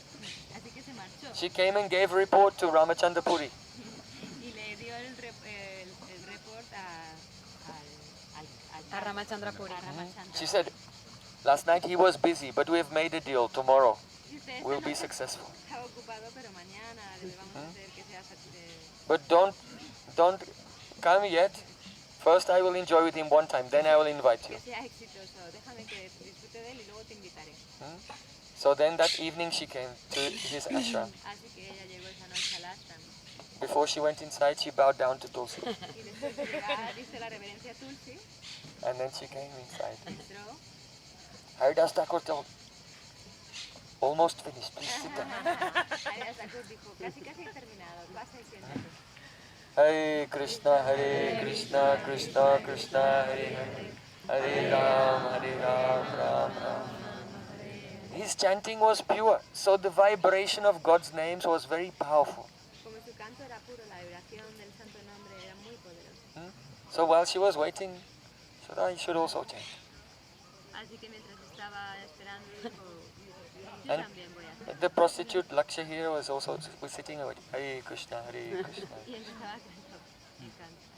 Así que se marchó. She came and gave a report to Ramachandra Puri. Y le dio el report A Ramachandra Puri. a Ramachandra. She said, last night he was busy, but we have made a deal. Tomorrow Y usted we'll be successful. estaba ocupado, pero mañana le vamos a hacer que sea But don't come yet. First I will enjoy with him one time, then I will invite you. que sea exitoso. Déjame que disfrute de él y luego te invitaré. So then that evening she came to his ashram. Así que ella llegó esa noche al ashram. Before she went inside, she bowed down to Tulsi. Y después de llegar, hizo la reverencia a Tulsi, And then she came inside. entró. Haridas Thakur told, almost finished, please sit down. Haridas Thakur dijo, casi he terminado, pasa y siéntate. Hare Krishna, Krishna Krishna, Hare Hare. Hare Ram, Ram Ram. his chanting was pure, so the vibration of God's names was very powerful. Como su canto era puro, la vibración del santo nombre era muy poderosa. So while she was waiting, said, I should also chant. Así que mientras estaba esperando, dijo, yo And también voy a hacer. the prostitute Lakshya here was also sitting away. Hare Krishna, Hare Krishna. Y empezaba a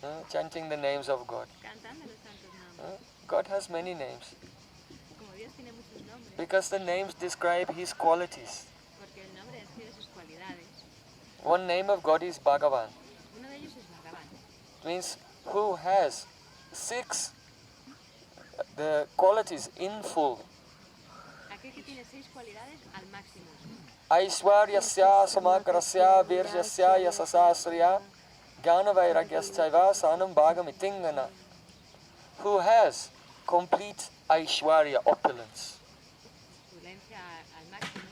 cantar, Chanting the names of God. cantando los santos nombres. God has many names. Como Dios tiene muchos nombres, Because the names describe His qualities. porque el nombre describe sus cualidades. One name of God is Bhagavan. Uno de ellos es Bhagavan. It means who has 6 the qualities in full. Aquel que tiene 6 cualidades al máximo. Aishwaryasya samakrasya virjasya yasasasriya jnana vairagyasya sanam bhagamitingana. Who has complete Aishwarya, opulence. Opulencia al máximo.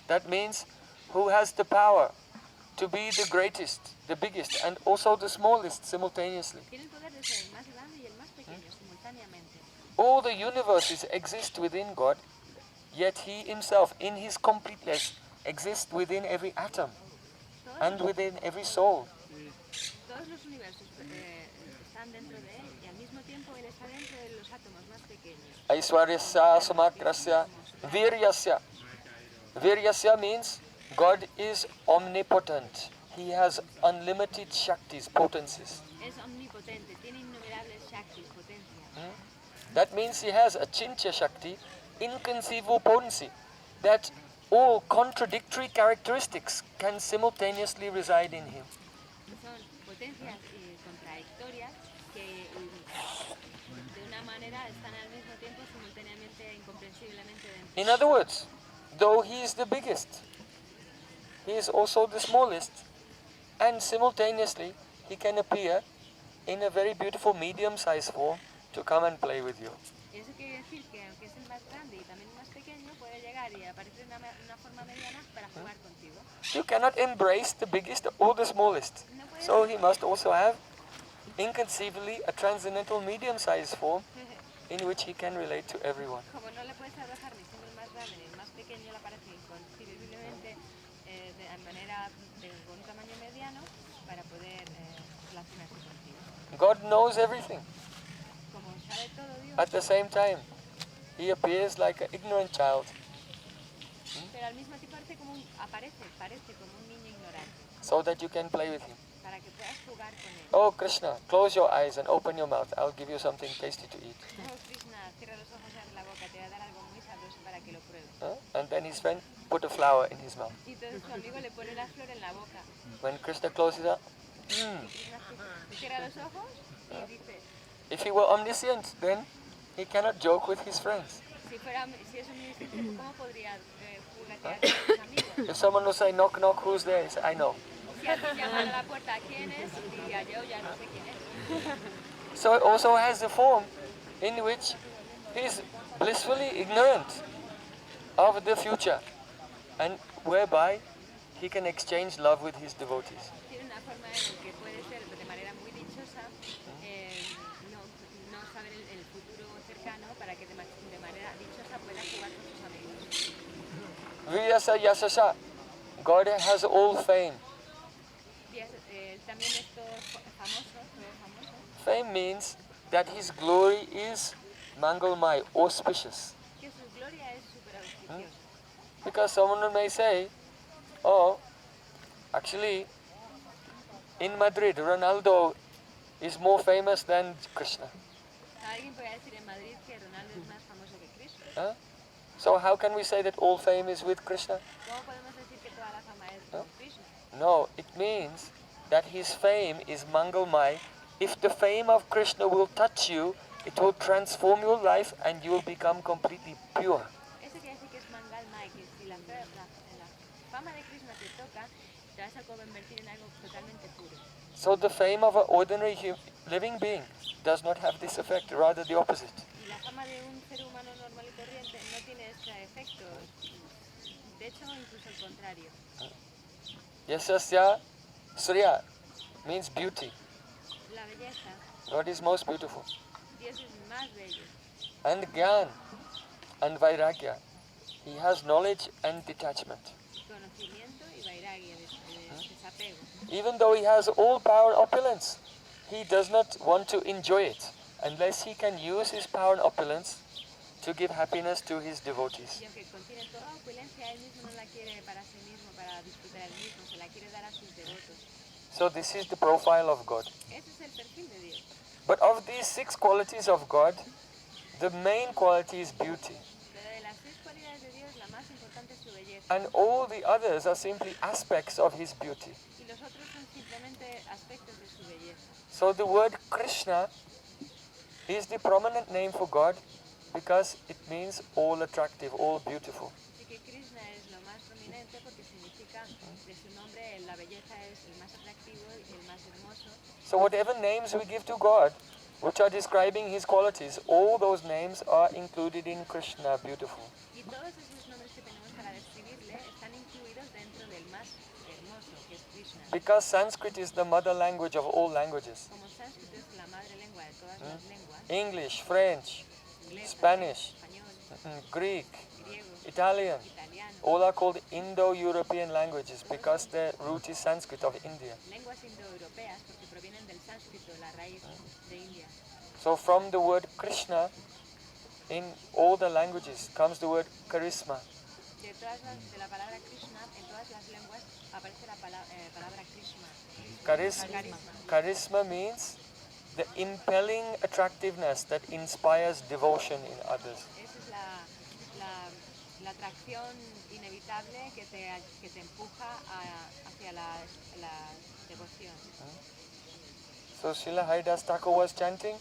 That means who has the power to be the greatest, the biggest, and also the smallest simultaneously. Tiene el poder de ser el más grande y el más pequeño simultáneamente. All the universes exist within God, yet He Himself, in His completeness, exists within every atom and within every soul. Todos los universos están dentro de él y al mismo tiempo él está dentro de los átomos más pequeños. Aishwaryasya samakrasya viryasya. Viryasya means God is omnipotent. He has unlimited shaktis, potencies. Es omnipotente, tiene innumerables shaktis, potencias. That means He has a chincha shakti, inconceivable potency, that all contradictory characteristics can simultaneously reside in Him. Son potencias contradictorias que de una manera están al mismo tiempo simultáneamente, incomprensiblemente dentro. In other words, though He is the biggest, He is also the smallest, and simultaneously He can appear in a very beautiful medium-sized form to come and play with you. Eso quiere decir que aunque es el más grande y también el más pequeño, puede llegar y aparecer en una forma mediana para jugar contigo. You cannot embrace the biggest or the smallest. So He must also have inconceivably a transcendental medium-sized form in which He can relate to everyone. Como no le puedes abrazar ni siendo el más grande ni el más pequeño, le aparece inconcebiblemente de manera con un tamaño mediano para poder relacionarse contigo. God knows everything. Como sabe todo Dios, At the same time, He appears like an ignorant child, pero al mismo tiempo parece como un niño ignorante, so that you can play with Him. para que puedas jugar con él. Oh Krishna, close your eyes and open your mouth. I'll give you something tasty to eat. Oh Krishna, cierra los ojos, abre la boca, te voy a dar algo muy sabroso para que lo pruebes. And then his friend put a flower in his mouth. Y entonces su amigo le pone la flor en la boca. When Krishna closes it, Y Krishna cierra los ojos y dice, if he were omniscient, then he cannot joke with his friends. si es omnisciente, ¿cómo podría juguetear con sus amigos? If someone will say, knock, knock, who's there? He said, I know. Si alguien llamara a la puerta, ¿quién es? Diría, yo ya no sé quién es. So it also has the form in which he is blissfully ignorant of the future, and whereby he can exchange love with his devotees. Tiene una forma en la que puede ser de manera muy dichosa, no saber el futuro cercano para que de manera dichosa pueda jugar con sus amigos. Vyasa Yasasa, God has all fame. También es todo famoso. Fame means that his glory is mangalmay, auspicious. Que su gloria es súper auspiciosa. Because someone may say, oh, actually, in Madrid, Ronaldo is more famous than Krishna. Alguien puede decir en Madrid que Ronaldo es más famoso que Krishna. So how can we say that all fame is with Krishna? ¿Cómo podemos decir que toda la fama es con Krishna? No, it means that his fame is mangalmay. If the fame of Krishna will touch you, it will transform your life and you will become completely pure. Eso quiere decir que es mangalmay, que si la fama de Krishna te toca, te vas a convertir en algo totalmente puro. So the fame of an ordinary living being does not have this effect, rather the opposite. Y la fama de un ser humano normal y corriente no tiene ese efecto. De hecho, incluso el contrario. Yasasya Surya means beauty. La belleza, God is most beautiful. Dios es más bello. And Gyan and Vairagya He has knowledge and detachment. conocimiento y vairagya, desapego. Even though he has all power and opulence, he does not want to enjoy it unless he can use his power and opulence to give happiness to his devotees. Y aunque contiene toda opulencia, él mismo no la quiere para sí mismo, para disfrutar él mismo, se la quiere dar a sus devotos. So this is the profile of God. Ese es el perfil de Dios. But of these 6 qualities of God, the main quality is beauty. Pero de las 6 cualidades de Dios, la más importante es su belleza. And all the others are simply aspects of his beauty. Y los otros son simplemente aspectos de su belleza. So the word Krishna is the prominent name for God because it means all attractive, all beautiful. Así que Krishna es lo más prominente porque significa de su nombre la belleza es el más atractivo y el más hermoso. So whatever names we give to God, which are describing his qualities, all those names are included in Krishna, beautiful. Y todos esos nombres que tenemos para describirle están incluidos dentro del más hermoso, que es Krishna. Because Sanskrit is the mother language of all languages. Como sánscrito es la madre lengua de todas las lenguas, English, French, inglés, Spanish, español, Greek, griego, Italian, italiano, all are called Indo-European languages because their root is Sanskrit of India. lenguas indoeuropeas porque provienen del sánscrito, la raíz de India. So from the word Krishna, in all the languages comes the word charisma. De la palabra Krishna, en todas las lenguas aparece la palabra Krishna. Charisma means the impelling attractiveness that inspires devotion in others. Esa es la atracción inevitable que te empuja hacia la devoción. So Srila Haridas Thakura was chanting,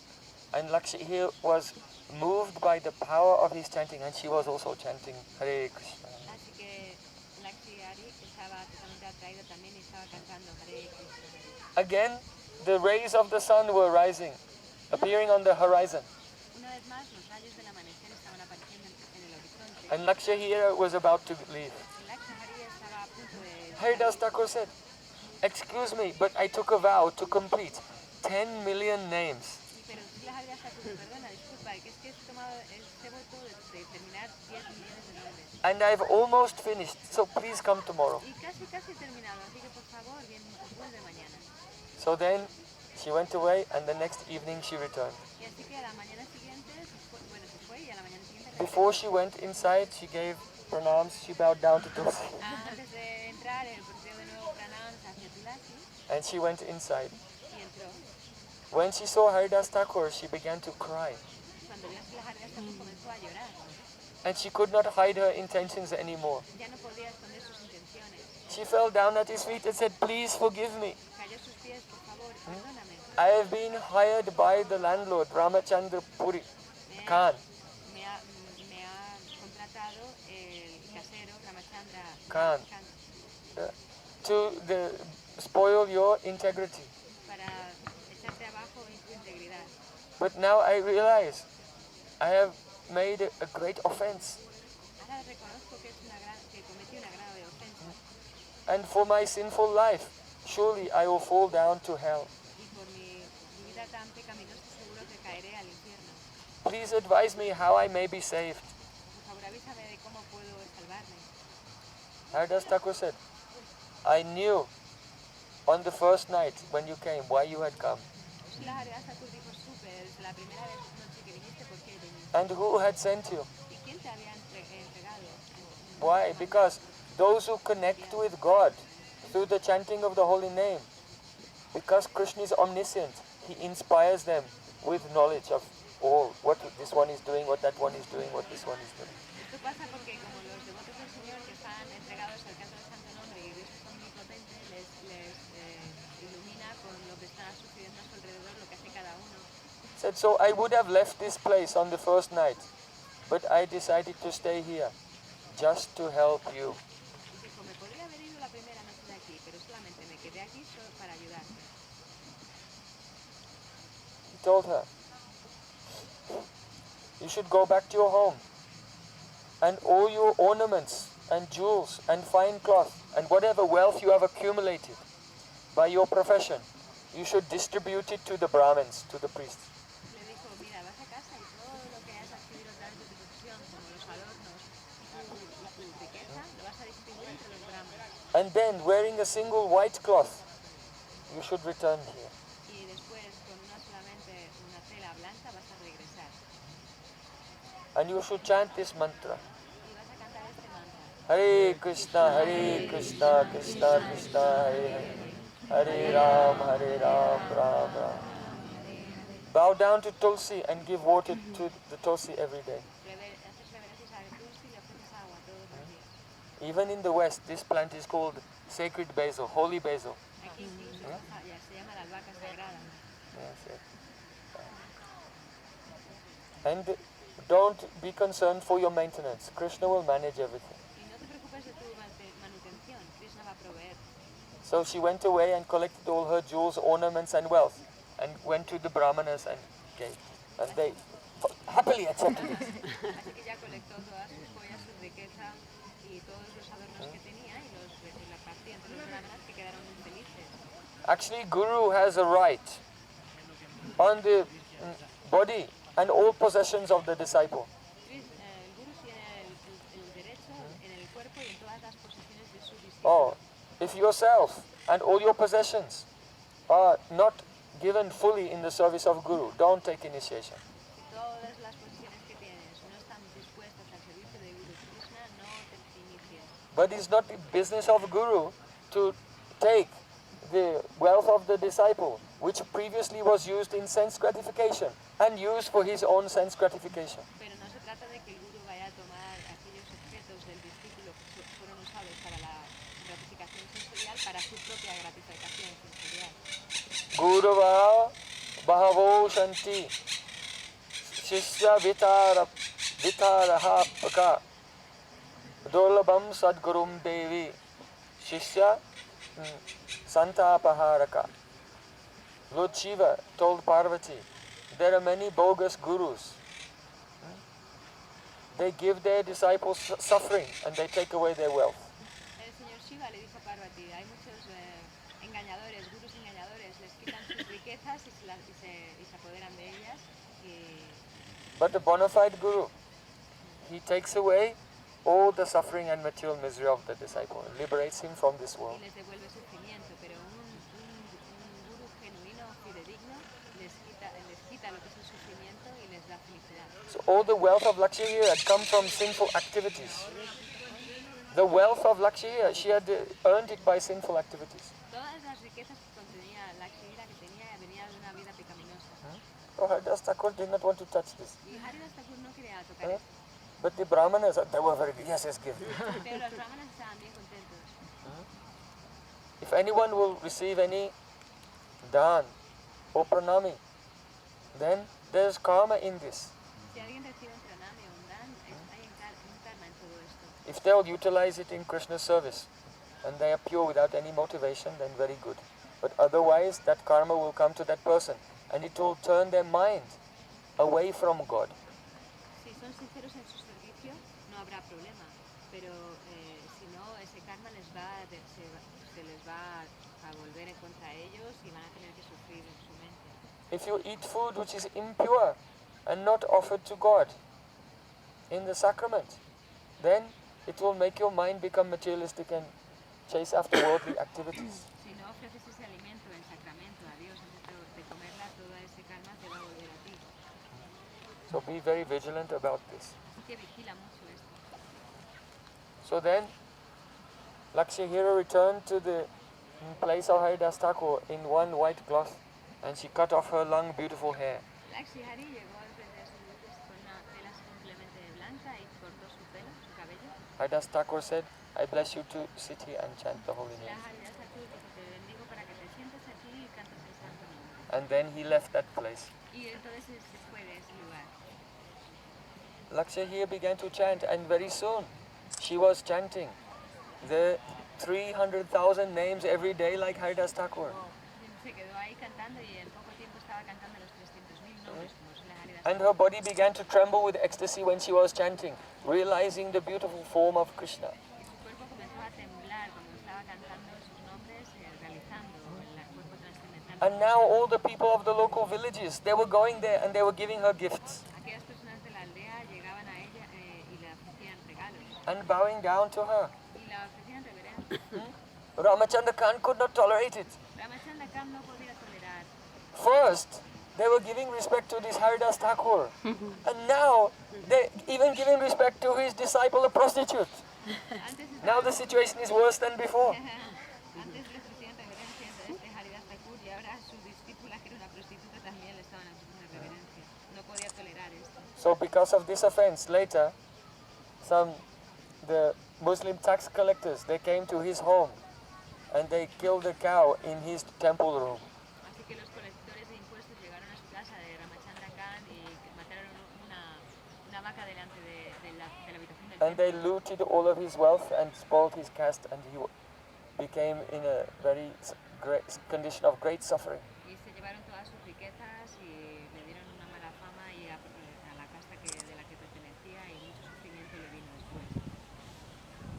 and Lakshmi here was moved by the power of his chanting, and she was also chanting Hare Krishna. Así que Lakshmi estaba totalmente atraído también y estaba cantando Hare Krishna. Again, the rays of the sun were rising, appearing on the horizon. Una vez más, los rayos del amanecer estaban apareciendo en el horizonte. And Lakshmi here was about to leave. Lakshmi estaba a punto de... Haridas Thakura said, "Excuse me, but I took a vow to complete 10 million names." Pero Srila Haridas Thakura, perdona, disculpa, que es que he tomado este voto de terminar 10 millones de nombres. And I've almost finished, so please come tomorrow. Y casi he terminado, así que por favor, vuelve mañana. So then she went away, and the next evening she returned. Y así que a la mañana siguiente, se fue y a la mañana siguiente... Before she went inside, she gave pranams, she bowed down to Tulsi. Antes de entrar, el porteo de nuevo pranams hacia Tulasi And she went inside. y entró. When she saw Haridas Thakur, she began to cry. Cuando vio a Srila Haridas Thakura comenzó a llorar. And she could not hide her intentions anymore. Ya no podía esconder sus intenciones. She fell down at his feet and said, "Please forgive me. Cayó a sus pies, por favor, perdóname. I have been hired by the landlord, Ramachandra Puri Khan. Me ha contratado el casero Ramachandra Khan. To spoil your integrity. para echarte abajo en tu integridad. But now I realize I have made a great offense. Ahora reconozco que cometí una grave ofensa And for my sinful life, surely I will fall down to hell. y por mi vida tan pecaminosa seguro que caeré al infierno. Please advise me how I may be saved." Por favor, avísame de cómo puedo salvarme. Haridas Thakur said, "I knew on the first night when you came why you had come, Srila Haridas Thakura dijo, supe desde la primera noche que viniste por qué viniste. and who had sent you. ¿Y quién te había entregado? Why? Because those who connect with God through the chanting of the holy name, because Krishna is omniscient, he inspires them with knowledge of all, what this one is doing, what that one is doing, what this one is doing. Esto pasa porque como los devotos del Señor que están entregados al canto del Santo Nombre y Dios es omnipotente, les ilumina con lo que está sucediendo a su alrededor, lo que hace cada uno. Said, "So I would have left this place on the first night, but I decided to stay here, just to help you." Y dijo, me podría haber ido la primera noche de aquí, pero solamente me quedé aquí solo para ayudarte. He told her, "You should go back to your home, and all your ornaments and jewels and fine cloth and whatever wealth you have accumulated by your profession, you should distribute it to the Brahmins, to the priests." Le dijo, mira, vas a casa y todo lo que has adquirido a través de tu profesión, como los adornos, entre los brahmanas. And then, wearing a single white cloth, you should return here. Y después, con solamente una tela blanca, vas a regresar. And you should chant this mantra. Y vas a cantar este mantra. Hare Krishna, Krishna Krishna, Hare Hare. Hare Ram, Ram Ram. Bow down to Tulsi and give water to the Tulsi every day. Haces reverencias a Tulsi y le ofreces agua todos los días. Even in the West, this plant is called sacred basil, holy basil. Aquí incluso ya se llama la albahaca sagrada. Yes, yes. And don't be concerned for your maintenance. Krishna will manage everything. Y no te preocupes de tu manutención. Krishna va a proveer. So she went away and collected all her jewels, ornaments and wealth and went to the brahmanas and gave. And they happily accepted it. Así que ya colectó todas sus joyas, su riqueza y todos los adornos que tenía y los repartió entre los brahmanas que quedaron muy felices. Actually, Guru has a right on the body and all possessions of the disciple. El Guru tiene el derecho en el cuerpo y en todas las posesiones de su discípulo. Oh, if yourself and all your possessions are not given fully in the service of Guru, don't take initiation. Si todas las posesiones que tienes no están dispuestas al servicio de Guru Krishna, no te inicies. But it's not the business of Guru to take the wealth of the disciple, which previously was used in sense gratification, and used for his own sense gratification. Pero no se trata de que el Guru vaya a tomar aquellos objetos del discípulo que fueron usados para la gratificación sensorial para su propia gratificación sensorial. Gurava Bahavo Shanti Shishya Vitaraha Paka Dolabam Sadgurum Devi Shishya Santapaharaka. Lord Shiva told Parvati, there are many bogus gurus. They give their disciples suffering and they take away their wealth. El señor Shiva le dijo a Parvati, hay muchos engañadores, gurus engañadores, les quitan sus riquezas y se apoderan de ellas. But the bona fide guru, he takes away all the suffering and material misery of the disciple and liberates him from this world. Y les devuelve sufrimiento, pero un guru genuino, fidedigno, les quita lo que es el sufrimiento y les da felicidad. So all the wealth of Lakshmi had come from sinful activities. The wealth of Lakshmi, she had earned it by sinful activities. Todas las riquezas que contenía la Akshira que tenía venían de una vida pecaminosa. Oh, Haridas Thakur did not want to touch this. Y Haridas Thakur no quería tocar esto. But the Brahmanas, they were very good. Yes, give. Pero los brahmanas estaban bien contentos. If anyone will receive any dan or pranami, then there's karma in this. Si alguien recibe un pranami o un dan, hay un karma en todo esto. If they'll utilize it in Krishna's service and they are pure without any motivation, then very good. But otherwise, that karma will come to that person and it will turn their mind away from God. Si son sinceros en su servicio, no habrá problema. Pero si no, ese karma se les va a volver en contra ellos y van a tener que sufrir en su mente. If you eat food which is impure and not offered to God in the sacrament, then it will make your mind become materialistic and chase after worldly activities. Si no ofreces ese alimento en sacramento a Dios antes de comerla, todo ese karma te va a volver a ti. So be very vigilant about this. Así que vigila mucho esto. So then, Lakshmihira returned to the place of Haridas Thakur in one white cloth and she cut off her long beautiful hair. Lakshmihari llegó al frente de su luz con una tela simplemente blanca y cortó su pelo, su cabello. Haridas Thakur said, I bless you to sit here and chant the holy Srila name. Haridas Thakur dijo, te bendigo para que te sientes aquí y cantes el santo nombre. And then he left that place. Y entonces se fue de ese lugar. Lakshmihira began to chant and very soon she was chanting the 300,000 names every day like Haridas Thakur. Se quedó ahí cantando y en poco tiempo estaba cantando los 300.000 nombres como Srila Haridas And her body began to tremble with ecstasy when she was chanting, realizing the beautiful form of Krishna. Y su cuerpo comenzó a temblar cuando estaba cantando sus nombres, realizando el cuerpo trascendental. And now all the people of the local villages, they were going there and they were giving her gifts Aquellas personas de la aldea llegaban a ella y le ofrecían regalos. and bowing down to her. Y la ofrecían Ramachandra Khan could not tolerate it. Ramachandra Khan no podía tolerar. First, they were giving respect to this Haridas Thakur. And now, they even giving respect to his disciple, a prostitute. Now the situation is worse than before. Antes le ofrecían reverencias a este Haridas Thakur y ahora a su discípula, que era una prostituta, también le estaban haciendo una reverencia. No podía tolerar esto. So because of this offense, later, the Muslim tax collectors, they came to his home and they killed a cow in his temple room. Así que los colectores de impuestos llegaron a su casa de Ramachandra Khan y mataron una vaca delante de la habitación del And they templo. looted all of his wealth and spoiled his caste, and he became in a very great condition of great suffering. Y se llevaron todas sus riquezas y le dieron una mala fama y a la casta de la que pertenecía, y mucho sufrimiento le vino después.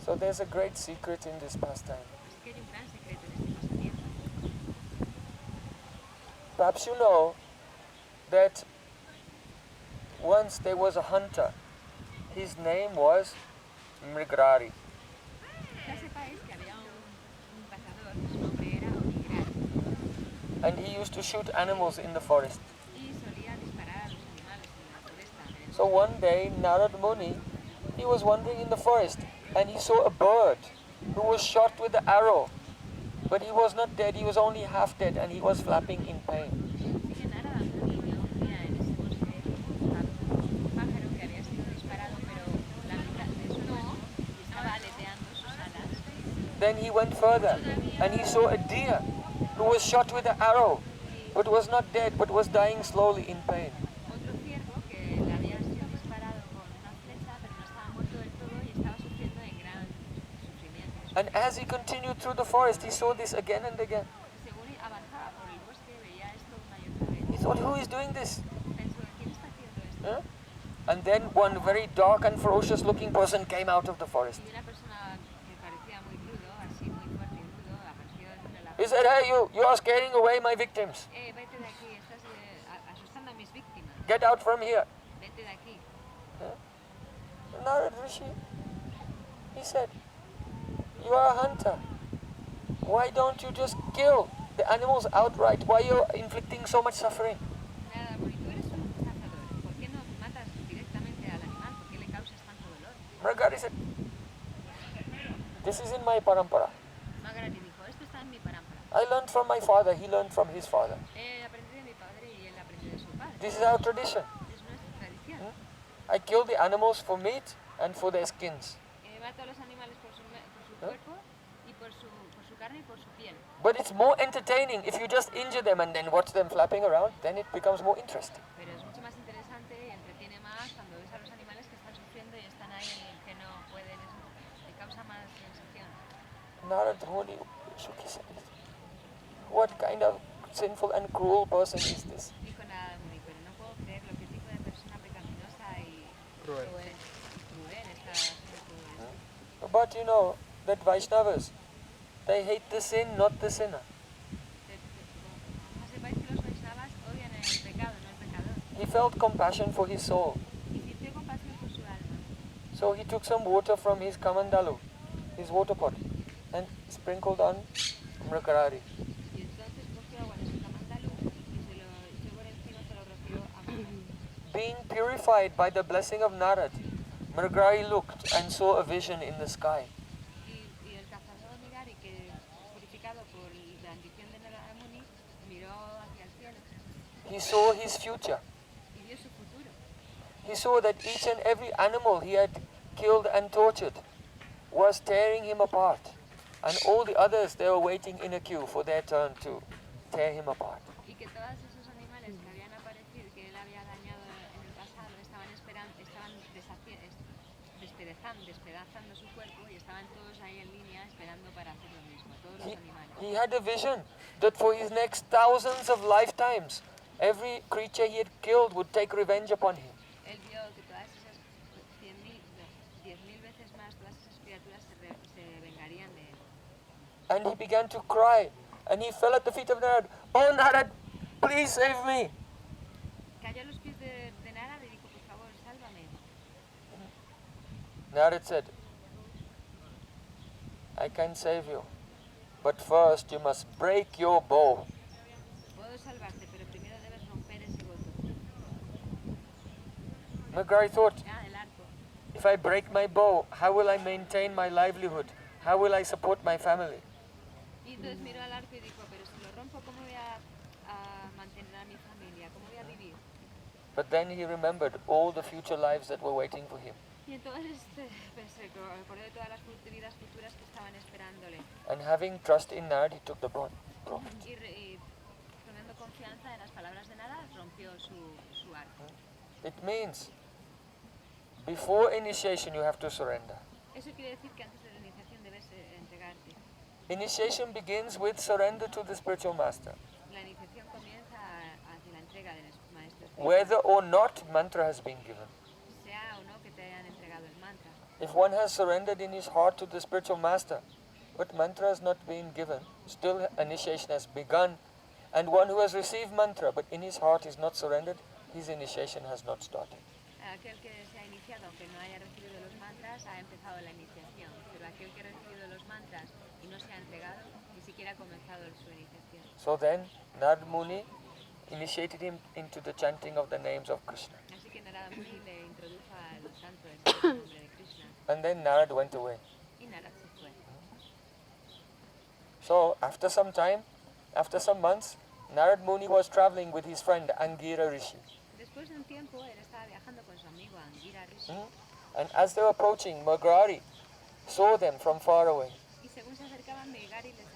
So there's a great secret in this pastime. Así que hay un gran secreto en este pasatiempo. Perhaps you know that once there was a hunter. His name was Mrigrari. Ya sepáis que había un cazador, su nombre era Mrigrari. And he used to shoot animals in the forest. Y solía disparar a los animales en la foresta. So one day, Narad Muni, he was wandering in the forest and he saw a bird who was shot with an arrow. But he was not dead, he was only half dead and he was flapping in pain. Así que Narada Muni vio un día en ese bosque un pájaro que había sido disparado, pero la mitad de su cuerpo estaba aleteando sus alas. Then he went further and he saw a deer who was shot with an arrow but was not dead but was dying slowly in pain. Otro ciervo que le había sido disparado con una flecha, pero no estaba muerto del todo y estaba sufriendo en gran sufrimiento. And as he continued through the forest, he saw this again and again. Según avanzaba por el bosque, veía esto una y otra vez. He thought, who is doing this? Pensó, ¿quién está haciendo esto? Huh? And then one very dark and ferocious looking person came out of the forest. Y una persona que parecía muy crudo, así muy fuerte y rudo, apareció entre la He said, hey, you are scaring away my victims. Vete de aquí, estás asustando a mis víctimas. Get out from here. Vete de aquí. Narad Rishi, he said, you are a hunter. Why don't you just kill the animals outright? Why are you inflicting so much suffering? Nada, porque tú eres un cazador. ¿Por qué no matas directamente al animal? ¿Por qué le causas tanto dolor? Margari said, this is in my parampara. Maharaj dijo, esto está en mi parámpara. I learned from my father, he learned from his father. Aprendí de mi padre y él aprendió de su padre. This is our tradition. Es nuestra tradición. I kill the animals for meat and for their skins. Mato a los animales por su cuerpo y por su carne y por su piel. But it's more entertaining if you just injure them and then watch them flapping around, then it becomes more interesting. Pero es mucho más interesante y entretiene más cuando ves a los animales que están sufriendo y están ahí que no pueden, te causa más sensación. Narad Muni shook his head. What kind of sinful and cruel person is this? Dijo Narada Muni, pero no puedo creer lo que tipo de persona pecaminosa y cruel está haciendo todo esto. But you know that Vaishnavas, they hate the sin, not the sinner. Sepáis que los Vaishnavas odian el pecado, no el pecador. He felt compassion for his soul. Y sintió compasión por su alma. So he took some water from his kamandalu, his water pot, and sprinkled on Mrigarari. Y entonces cogió agua de su camandalu y se lo por encima, se lo roció a Maharaj. Being purified by the blessing of Narad, Mrigarari looked and saw a vision in the sky. Y el cazador Mrigarari, que purificado por la bendición de Narada Muni, miró hacia el cielo He saw his future. y vio su futuro. He saw that each and every animal he had killed and tortured was tearing him apart. And all the others, they were waiting in a queue for their turn to tear him apart. Y que todos esos animales que habían aparecido, que él había dañado en el pasado, estaban despedazando su cuerpo y estaban todos ahí en línea esperando para hacer lo mismo, todos los animales. He had a vision that for his next thousands of lifetimes, every creature he had killed would take revenge upon him. Él vio que todas esas 10.000 veces más, todas esas criaturas se vengarían de él. And he began to cry, and he fell at the feet of Narad. Oh Narad, please save me. Cayó a los pies de Narada y dijo, por favor, sálvame. Narad said, I can save you. But first you must break your bow. Puedo salvarte, pero primero debes romper ese voto. Magari thought, El arco. if I break my bow, how will I maintain my livelihood? How will I support my family? Y entonces miró al arco y dijo, pero si lo rompo, ¿cómo voy a mantener a mi familia? ¿Cómo voy a vivir? But then he remembered all the future lives that were waiting for him. Y entonces recordé de todas las vidas futuras que estaban esperándole. And having trust in Narad, he took the bow. Y teniendo confianza en las palabras de Narad, rompió su arco. It means, before initiation you have to surrender. Eso quiere decir que antes de la iniciación debes entregarte. Initiation begins with surrender to the spiritual master. La iniciación comienza hacia la entrega del maestro espiritual. Whether or not mantra has been given. Sea o no que te hayan entregado el mantra. If one has surrendered in his heart to the spiritual master, but mantra has not been given, still initiation has begun, and one who has received mantra but in his heart is not surrendered, his initiation has not started. Aquel que se ha iniciado, aunque no haya recibido los mantras, ha empezado la iniciación. Pero aquel que ha recibido los mantras y no se ha entregado, ni siquiera ha comenzado su iniciación. So then, Narad Muni initiated him into the chanting of the names of Krishna. Así que Narad Muni le introdujo al santo del nombre de Krishna. And then Narad went away. Y Narad se fue. So after some time, after some months, Narad Muni was traveling with his friend Angira Rishi. Después de un tiempo, él estaba viajando con su amigo Angira Rishi. And as they were approaching, Magrari saw them from far away. Y según se acercaban, Megari les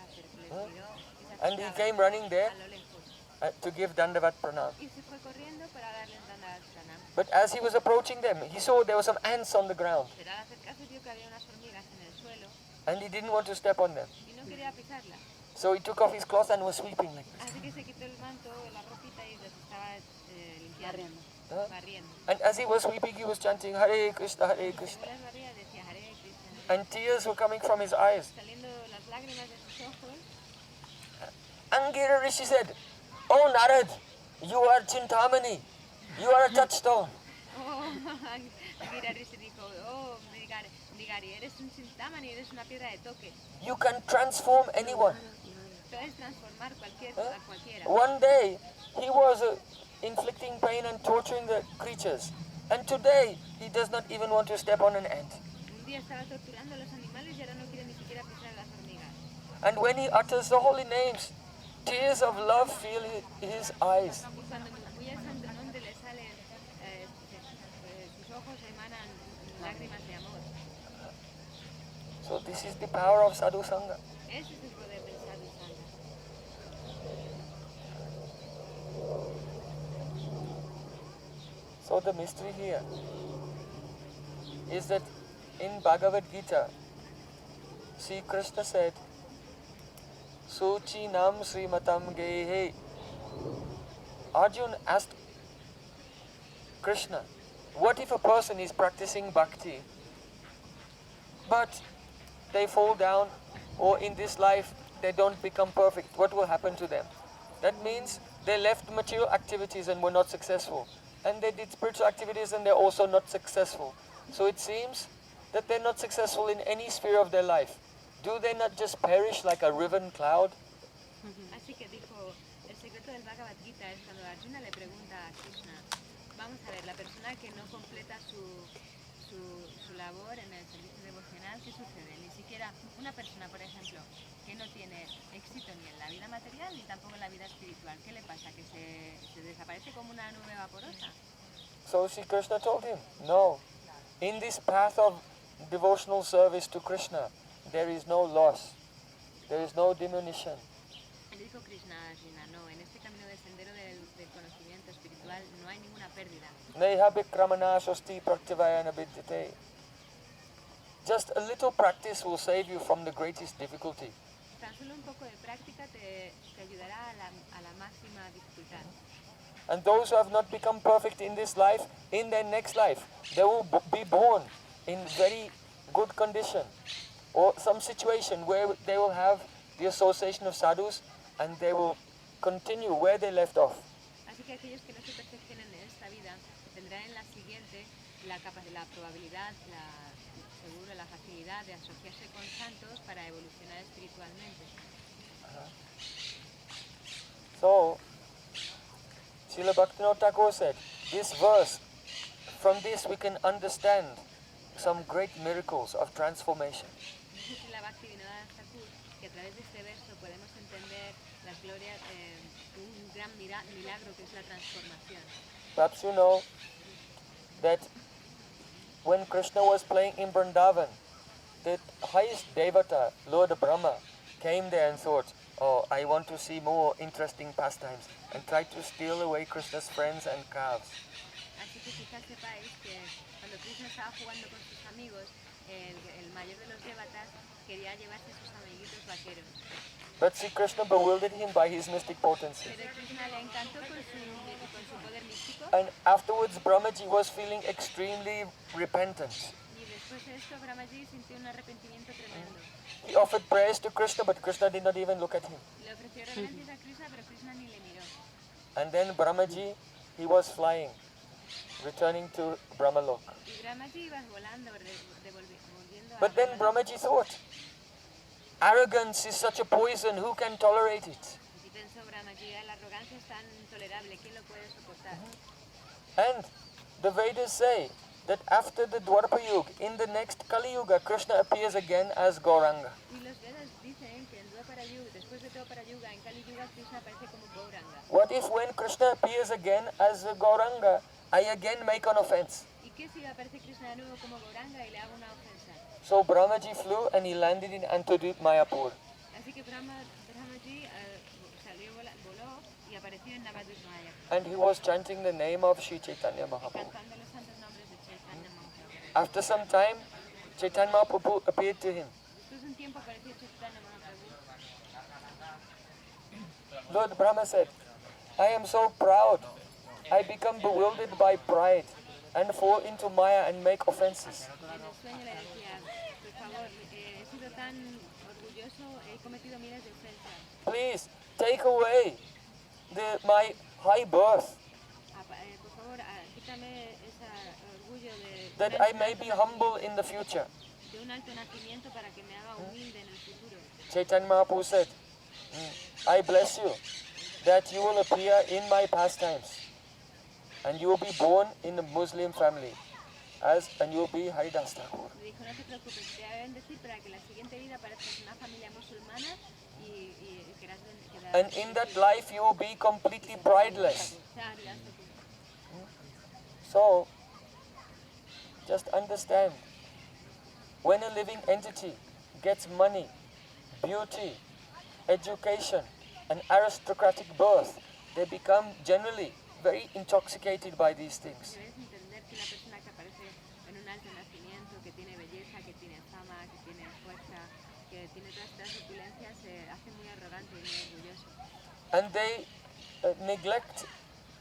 miró y se And he acercaba came running there a lo lejos. to give Dandavat Pranam. Y se fue corriendo para darles Dandavat Pranam. But as he was approaching them, he saw there were some ants on the ground. Pero al acercarse vio que había unas hormigas en el suelo And he didn't want to step on them. y no quería pisarlas. So he took off his cloth and was sweeping like this. Así que se quitó el manto, la ropita y les estaba limpiando, barriendo. And as he was sweeping, he was chanting Hare Krishna, Hare Según Krishna. las barría decía Hare Krishna. And tears were coming from his eyes. Saliendo las lágrimas de sus ojos. Angira Rishi said, "Oh Narad, you are Chintamani. You are a touchstone." Oh, Angira Rishi dijo, oh, Digari, eres un Chintamani, eres una piedra de toque. You can transform anyone. Puedes transformar a cualquiera. One day, he was inflicting pain and torturing the creatures. And today, he does not even want to step on an ant. Un día estaba torturando a los animales y ahora no quiere ni siquiera pisar las hormigas. And when he utters the holy names, tears of love fill his eyes. Y cuando muy el santo nombre le sale, sus ojos emanan lágrimas de amor. So this is the power of sadhu sangha. Ese es el poder del sadhu sangha. So the mystery here is that in Bhagavad Gita, Sri Krishna said, Suchi nam srimatam gehe. Arjun asked Krishna, what if a person is practicing bhakti, but they fall down, or in this life they don't become perfect? What will happen to them? That means they left material activities and were not successful. And they did spiritual activities and they're also not successful. So it seems that they're not successful in any sphere of their life. Do they not just perish like a riven cloud? Así que dijo, el secreto del Bhagavad Gita es cuando Arjuna le pregunta a Krishna, vamos a ver, la persona que no completa su labor en el servicio devocional, ¿qué sucede? Ni siquiera una persona, por ejemplo, que no tiene éxito ni en la vida material ni tampoco en la vida espiritual, ¿qué le pasa? ¿Que se desaparece como una nube vaporosa? So Sri Krishna told him, no, in this path of devotional service to Krishna, there is no loss, there is no diminution. Le dijo Krishna a Arjuna, no, en este camino del sendero del conocimiento espiritual no hay ninguna pérdida. Neha bikramana shasti praktivayana vidyate. Just a little practice will save you from the greatest difficulty. Tan solo un poco de práctica te ayudará a la máxima dificultad. And those who have not become perfect in this life, in their next life, they will be born in very good condition, or some situation where they will have the association of sadhus and they will continue where they left off. Así que aquellos que no se perfeccionen en esta vida tendrán en la siguiente la probabilidad, seguro, la facilidad de asociarse con santos para evolucionar espiritualmente. So, Srila Bhaktivinoda Thakur said, this verse, from this we can understand some great miracles of transformation. Dice Srila Bhaktivinoda Thakur que a través de este verso podemos entender las glorias, un gran milagro que es la transformación. Perhaps you know that when Krishna was playing in Vrindavan, the highest devata, Lord Brahma, came there and thought, oh, I want to see more interesting pastimes, and tried to steal away Krishna's friends and calves. Así que quizás sepáis que cuando Krishna estaba jugando con sus amigos, el mayor de los devatas quería llevarse a sus amiguitos vaqueros. But Sri Krishna bewildered him by his mystic potency. Pero Krishna le encantó con su poder místico. And afterwards Brahmaji was feeling extremely repentant. Y después de esto, Brahmaji sintió un arrepentimiento tremendo. He offered prayers to Krishna, but Krishna did not even look at him. Le ofreció reverencias a Krishna, pero Krishna ni le miró. And then Brahmaji, he was flying, returning to Brahmalok. Y Brahmaji iba volando, volviendo a But then Brahmaji thought, arrogance is such a poison, who can tolerate it? Y pensó Brahmaji, la arrogancia es tan intolerable, ¿quién lo puede soportar? And the Vedas say that after the Dwapara Yuga, in the next Kali Yuga, Krishna appears again as Gauranga. Y los Vedas dicen que en Dwapara Yuga, después de Dwapara Yuga, en Kali Yuga, Krishna aparece como Gauranga. What if when Krishna appears again as a Gauranga, I again make an offense? ¿Y qué si aparece Krishna de nuevo como Gauranga y le hago una ofensa? So Brahmaji flew and he landed in Antodip Mayapur. Así que Brahmaji voló y apareció en Navadvip Maya, And he was chanting the name of Sri Caitanya Mahaprabhu. cantando los santos nombres de Caitanya Mahaprabhu. After some time, Caitanya Mahaprabhu appeared to him. Después de un tiempo apareció Caitanya Mahaprabhu. Lord Brahma said, I am so proud. I become bewildered by pride and fall into Maya and make offenses. En el sueño le decía, por favor, he sido tan orgulloso, he cometido miles de ofensas. Please take away my high birth, Por favor, quítame ese orgullo that I may be humble in the future. de un alto nacimiento para que me haga humilde en el futuro. Chaitanya Mahaprabhu said, I bless you that you will appear in my pastimes and you will be born in a Muslim family and you will be Haridas Thakura. Le dijo, no te preocupes, te voy a bendecir para que la siguiente vida aparezcas en una familia musulmana y quedarás And in that life you will be completely prideless. So, just understand, when a living entity gets money, beauty, education, an aristocratic birth, they become generally very intoxicated by these things. Debes entender que una persona que aparece en un alto nacimiento, que tiene belleza, que tiene fama, que tiene fuerza, que tiene todas estas opulencias, se hace muy arrogante y muy orgulloso. And they neglect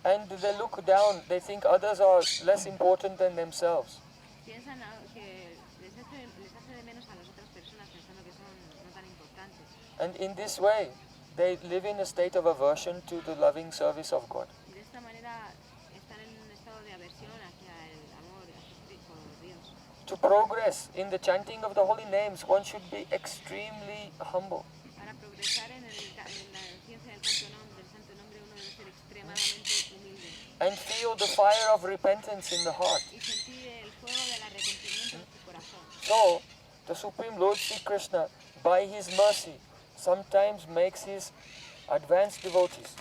and they look down, they think others are less important than themselves. Piensan que les hace de menos a las otras personas pensando que son no tan importantes. And in this way, they live in a state of aversion to the loving service of God. Y de esta manera están en un estado de aversión hacia el amor, hacia Dios. To progress in the chanting of the holy names, one should be extremely humble. Para progresar en la ciencia del santo nombre, uno debe ser extremadamente humilde. And feel the fire of repentance in the heart. Y sentir el fuego del arrepentimiento en su corazón. So, the Supreme Lord Sri Krishna, by his mercy, sometimes makes his advanced devotees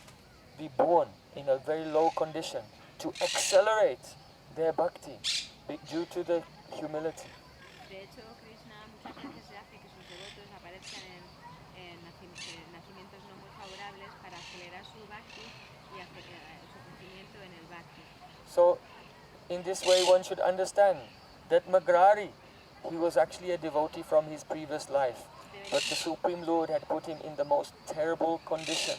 be born in a very low condition to accelerate their bhakti due to the humility. De hecho, Krishna muchas veces hace que sus devotos aparezcan en nacimientos no muy favorables para acelerar su bhakti y hacer su crecimiento en el bhakti. So, in this way one should understand that Magrari, he was actually a devotee from his previous life, but the Supreme Lord had put him in the most terrible condition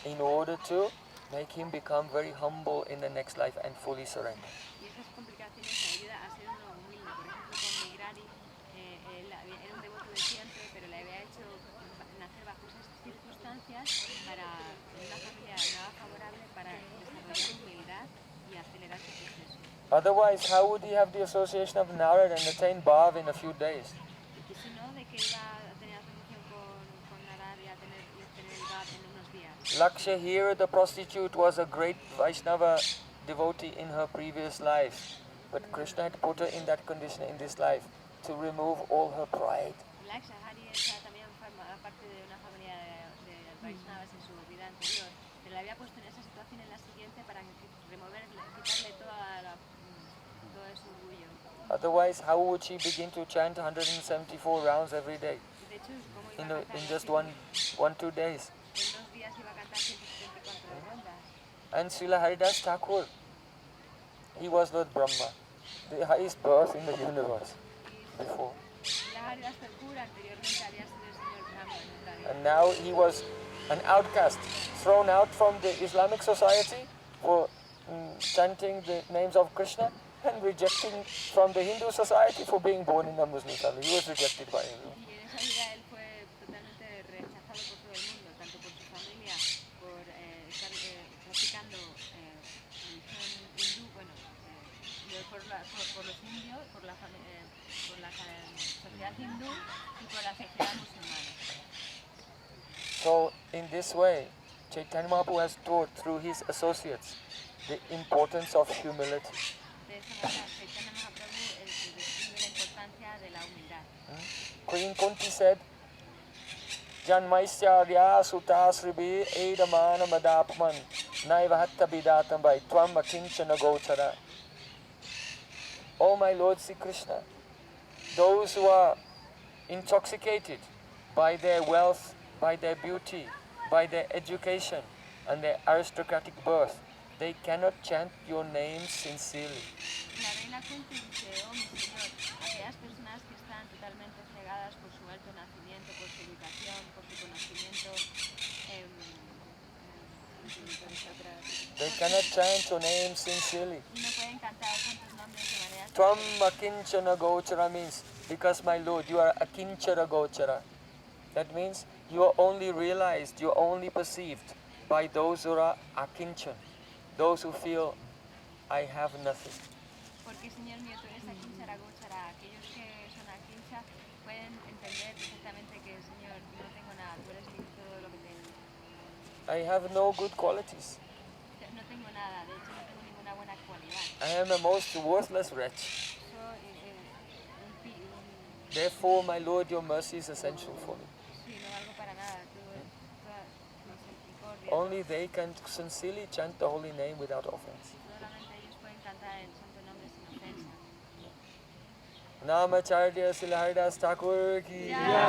in order to make him become very humble in the next life and fully surrender. Y esas complicaciones ayudan a ser uno humilde. Por ejemplo, con Migrari, él era un devoto de siempre, pero le había hecho nacer bajo esas circunstancias para una familia nada favorable para desarrollar humildad y acelerar su proceso. Otherwise, how would he have the association of Narad and attain Bhav in a few days? Y si no, de que iba a tener asociación con Narad y a tener el Bhav en unos días. Laksha here, the prostitute, was a great Vaishnava devotee in her previous life. But Krishna had put her in that condition in this life to remove all her pride. Laksha Hari esa también forma parte de una familia de Vaishnavas en su vida anterior, pero la había puesto en esa situación en la siguiente para quitarle todo ese orgullo. Otherwise, how would she begin to chant 174 rounds every day? De hecho, ¿cómo iba a cantar In just 2 days. En 2 días iba a cantar 174 rondas. And Srila Haridas Thakur, he was Lord Brahma, the highest birth in the universe before. Srila Haridas Thakura anteriormente había sido el señor Brahma en otra vida. And now he was an outcast, thrown out from the Islamic society for chanting the names of Krishna, and rejecting from the Hindu society for being born in a Muslim family. He was rejected by everyone. Y en esa vida él fue totalmente rechazado por todo el mundo, tanto por su familia, por estar practicando religión hindú, bueno, por los indios, por la sociedad hindú y por la sociedad musulmana. So in this way, Caitanya Mahaprabhu has taught through his associates the importance of humility. De esta manera, Caitanya Mahaprabhu describe la importancia de la humildad. Queen Kunti said, Janmaisya Suta Sribi Edamana Madapman Naivahatta Bidatam by Tvam Akinchana Gochara. Oh my Lord Sri Krishna, those who are intoxicated by their wealth, by their beauty, by their education and their aristocratic birth, they cannot chant your name sincerely. La reina Kunti dice, oh mi señor, aquellas personas que están totalmente cegadas por su alto nacimiento, por su educación, por su conocimiento, they cannot chant your name sincerely. no pueden cantar santos nombres de manera Tvam akinchana gochara means, because my Lord, you are akinchara gochara. That means you are only realized, you are only perceived by those who are akinchan, those who feel, I have nothing. Porque, Señor mío, tú eres Akinchara Gochara. Aquellos que son Akincha pueden entender perfectamente que, Señor, no tengo nada, tú eres todo lo que tengo. I have no good qualities. No tengo nada, de hecho no tengo ninguna buena cualidad. I am a most worthless wretch. Soy Therefore, my Lord, your mercy is essential for me. sí, no valgo para nada, tú toda misericordia. Only they can sincerely chant the holy name without offense. Solamente ellos pueden cantar el santo nombre sin ofensa. Namacharya Srila Haridas Thakur ki jai.